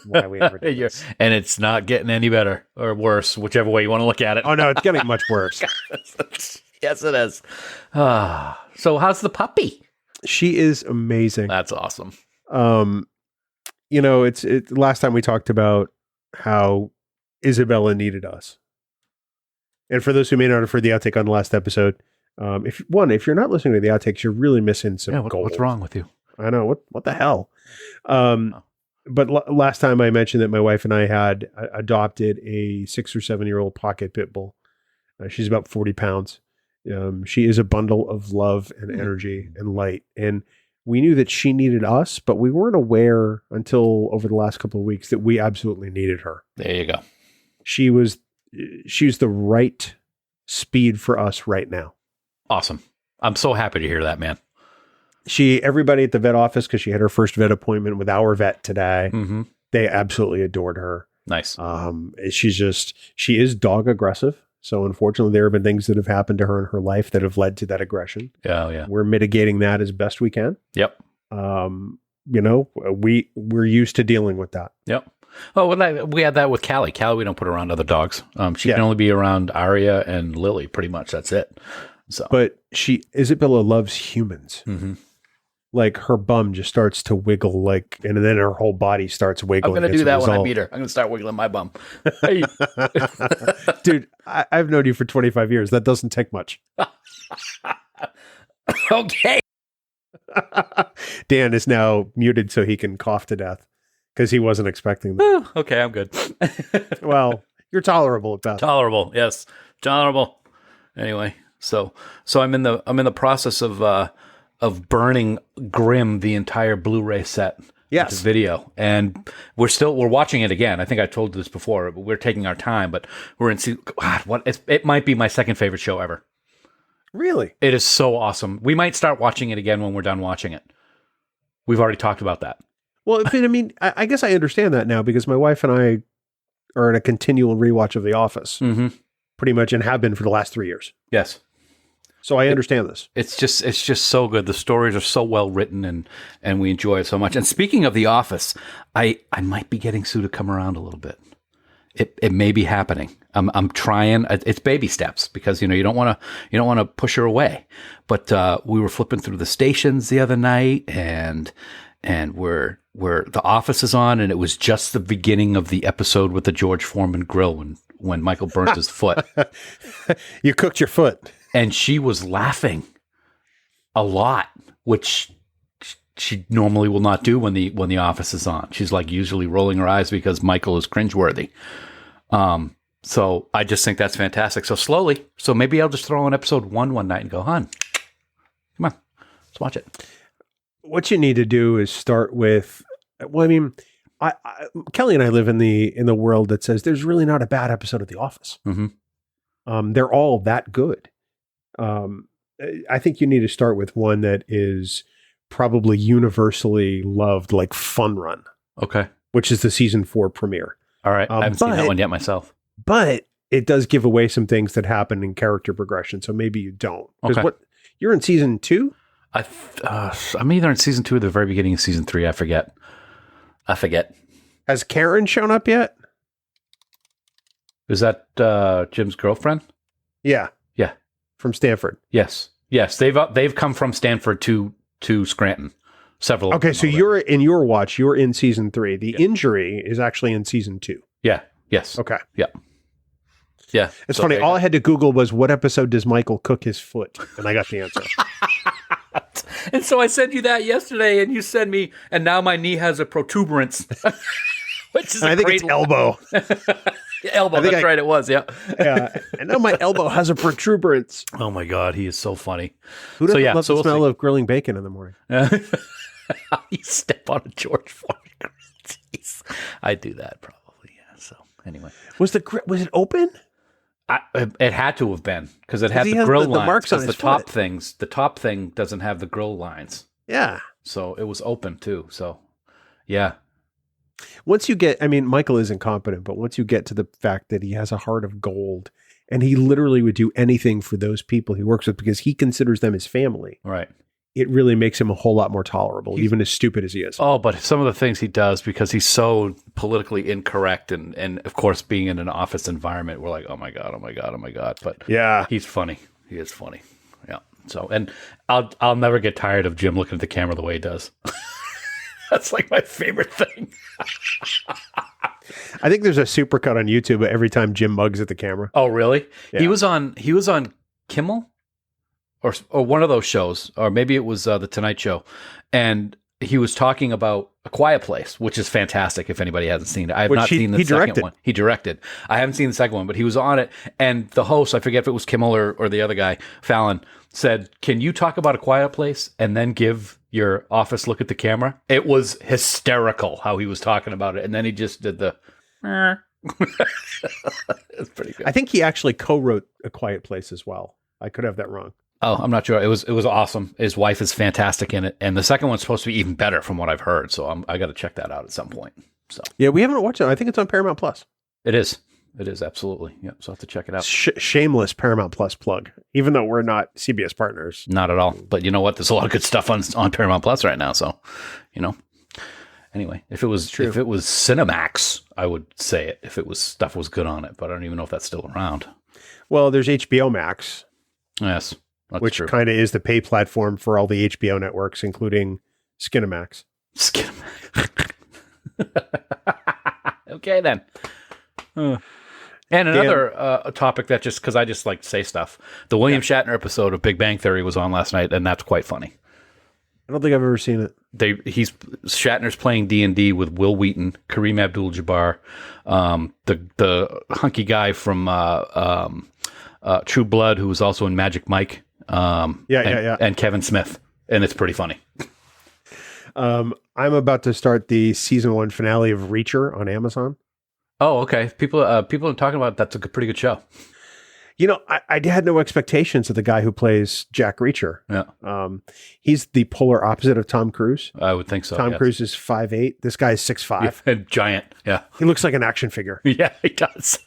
Why we ever did this. And it's not getting any better or worse, whichever way you want to look at it. Oh no, it's getting much worse. Yes, it is. So how's the puppy? She is amazing. That's awesome. It's last time we talked about how Isabella needed us. And for those who may not have heard the outtake on the last episode, if you're not listening to the outtakes, you're really missing some gold. What's wrong with you? I know. What the hell? But last time I mentioned that my wife and I had adopted a 6 or 7 year old pocket pit bull. She's about 40 pounds. She is a bundle of love and energy and light. And we knew that she needed us, but we weren't aware until over the last couple of weeks that we absolutely needed her. There you go. She's the right speed for us right now. Awesome. I'm so happy to hear that, man. Everybody at the vet office, because she had her first vet appointment with our vet today, Mm-hmm. they absolutely adored her. Nice. She is dog aggressive. So unfortunately, there have been things that have happened to her in her life that have led to that aggression. Yeah. We're mitigating that as best we can. Yep. We're used to dealing with that. Yep. Oh, well, we had that with Callie. Callie, we don't put her around other dogs. She can only be around Aria and Lily, pretty much. That's it. So, But Isabella loves humans. Mhm. Like her bum just starts to wiggle, and then her whole body starts I'm wiggling. going to as do a that when I result. meet her. I'm going to start wiggling my bum. Hey. Dude, I've known you for 25 years. That doesn't take much. Okay. Dan is now muted so he can cough to death because he wasn't expecting that. Okay, I'm good. Well, you're tolerable at best. Tolerable, yes, tolerable. Anyway, so I'm in the process of of burning Grimm the entire Blu-ray set. Yes. Video, and we're watching it again. I think I told you this before, but we're taking our time. But we're in it might be my second favorite show ever. Really? It is so awesome. We might start watching it again when we're done watching it. We've already talked about that. Well, I mean, I guess I understand that now because my wife and I are in a continual rewatch of The Office, pretty much, and have been for the last 3 years. Yes. So I understand this. It's just so good. The stories are so well written, and we enjoy it so much. And speaking of The Office, I might be getting Sue to come around a little bit. It may be happening. I'm trying. It's baby steps because you don't want to push her away. But we were flipping through the stations the other night, and we're The Office is on, and it was just the beginning of the episode with the George Foreman grill when Michael burnt his foot. You cooked your foot. And she was laughing a lot, which she normally will not do when the Office is on. She's like usually rolling her eyes because Michael is cringeworthy. So I just think that's fantastic. So slowly, maybe I'll just throw on episode one night and go, hon, come on, let's watch it. What you need to do is start with, well, I mean, Kelly and I live in the world that says there's really not a bad episode of The Office. They're all that good. I think you need to start with one that is probably universally loved, like Fun Run. Okay. Which is the season 4 premiere. All right. I haven't seen that one yet myself. But it does give away some things that happen in character progression. So maybe you don't. Because you're in season 2? I'm either in season 2 or the very beginning of season 3. I forget. Has Karen shown up yet? Is that Jim's girlfriend? Yeah. Yeah. From Stanford. Yes. They've come from Stanford to Scranton. Several. Okay, so you're in your watch. You're in season 3. The injury is actually in season 2. Yeah. Yes. Okay. Yeah. Yeah. It's funny. All I had to Google was what episode does Michael cook his foot, and I got the answer. And so I sent you that yesterday, and you sent me, and now my knee has a protuberance, which is I think it's elbow. Elbow. That's right. It was. Yeah. Yeah. And now my elbow has a protuberance. Oh my God, he is so funny. Who doesn't love the smell of grilling bacon in the morning? You step on a George Foreman. Jeez. I do that probably. Yeah. So anyway, was it open? It had to have been because it had the grill lines. The marks on his foot. The top thing doesn't have the grill lines. Yeah. So it was open too. So yeah. Once you get, I mean, Michael is incompetent, but once you get to the fact that he has a heart of gold and he literally would do anything for those people he works with because he considers them his family. Right. It really makes him a whole lot more tolerable, even as stupid as he is. Oh, but some of the things he does because he's so politically incorrect and of course being in an office environment, we're like, oh my God. But yeah, he's funny. He is funny. Yeah. So, and I'll never get tired of Jim looking at the camera the way he does. That's like my favorite thing. I think there's a supercut on YouTube every time Jim mugs at the camera. Oh, really? Yeah. He was on Kimmel or one of those shows, or maybe it was The Tonight Show, and he was talking about A Quiet Place, which is fantastic. If anybody hasn't seen it, I have not seen the second one. He directed. I haven't seen the second one, but he was on it, and the host, I forget if it was Kimmel or the other guy, Fallon, said, "Can you talk about A Quiet Place and then give your office look at the camera?" It was hysterical how he was talking about it, and then he just did the. It's pretty good. I think he actually co-wrote A Quiet Place as well. I could have that wrong. Oh, I'm not sure. It was awesome. His wife is fantastic in it, and the second one's supposed to be even better from what I've heard. So I got to check that out at some point. So yeah, we haven't watched it. I think it's on Paramount Plus. It is. It is absolutely. Yeah, so I'll have to check it out. Shameless Paramount Plus plug, even though we're not CBS partners. Not at all. But you know what? There's a lot of good stuff on Paramount Plus right now. So, Anyway, if it was Cinemax, I would say it. If stuff was good on it, but I don't even know if that's still around. Well, there's HBO Max. Yes. Which kind of is the pay platform for all the HBO networks, including Skinamax. Okay, then. And another topic that just because I just like to say stuff. The William Shatner episode of Big Bang Theory was on last night, and that's quite funny. I don't think I've ever seen it. Shatner's playing D&D with Will Wheaton, Kareem Abdul-Jabbar, the hunky guy from True Blood, who was also in Magic Mike. And Kevin Smith. and it's pretty funny. I'm about to start the season 1 finale of Reacher on Amazon. Oh, okay. People are talking about that's a pretty good show. You know, I had no expectations of the guy who plays Jack Reacher. Yeah. He's the polar opposite of Tom Cruise. I would think so. Tom yes. Cruise is 5'8". This guy is 6'5". Yeah, giant. Yeah. He looks like an action figure. Yeah, he does.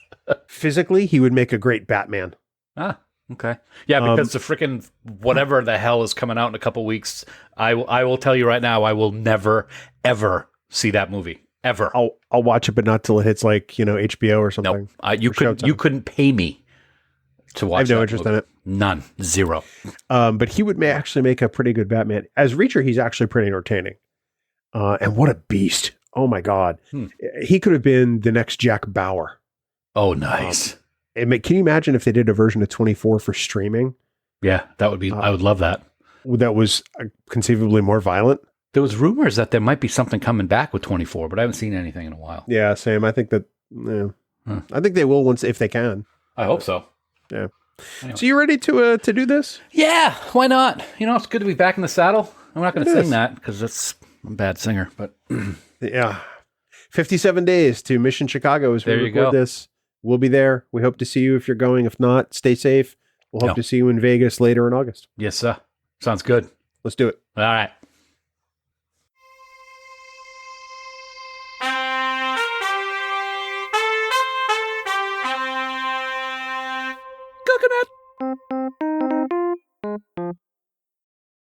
Physically, he would make a great Batman. Ah, okay. Yeah, because the freaking whatever the hell is coming out in a couple weeks, I will tell you right now, I will never, ever see that movie. Ever. I'll watch it, but not till it hits like, you know, HBO or something. Nope. You couldn't pay me to watch. I have no interest in it. None. Zero. But he would actually make a pretty good Batman. As Reacher, he's actually pretty entertaining. And what a beast. Oh my God. He could have been the next Jack Bauer. Oh, nice. Can you imagine if they did a version of 24 for streaming? Yeah, that would be, I would love that. That was conceivably more violent. There was rumors that there might be something coming back with 24, but I haven't seen anything in a while. Yeah, same. I think that, I think they will if they can. I hope so. Yeah. Anyway. So you ready to do this? Yeah, why not? You know, it's good to be back in the saddle. I'm not going to sing that because I'm a bad singer, but yeah. 57 days to Mission Chicago as we record this. We'll be there. We hope to see you if you're going. If not, stay safe. We'll hope to see you in Vegas later in August. Yes, sir. Sounds good. Let's do it. All right. Coconut.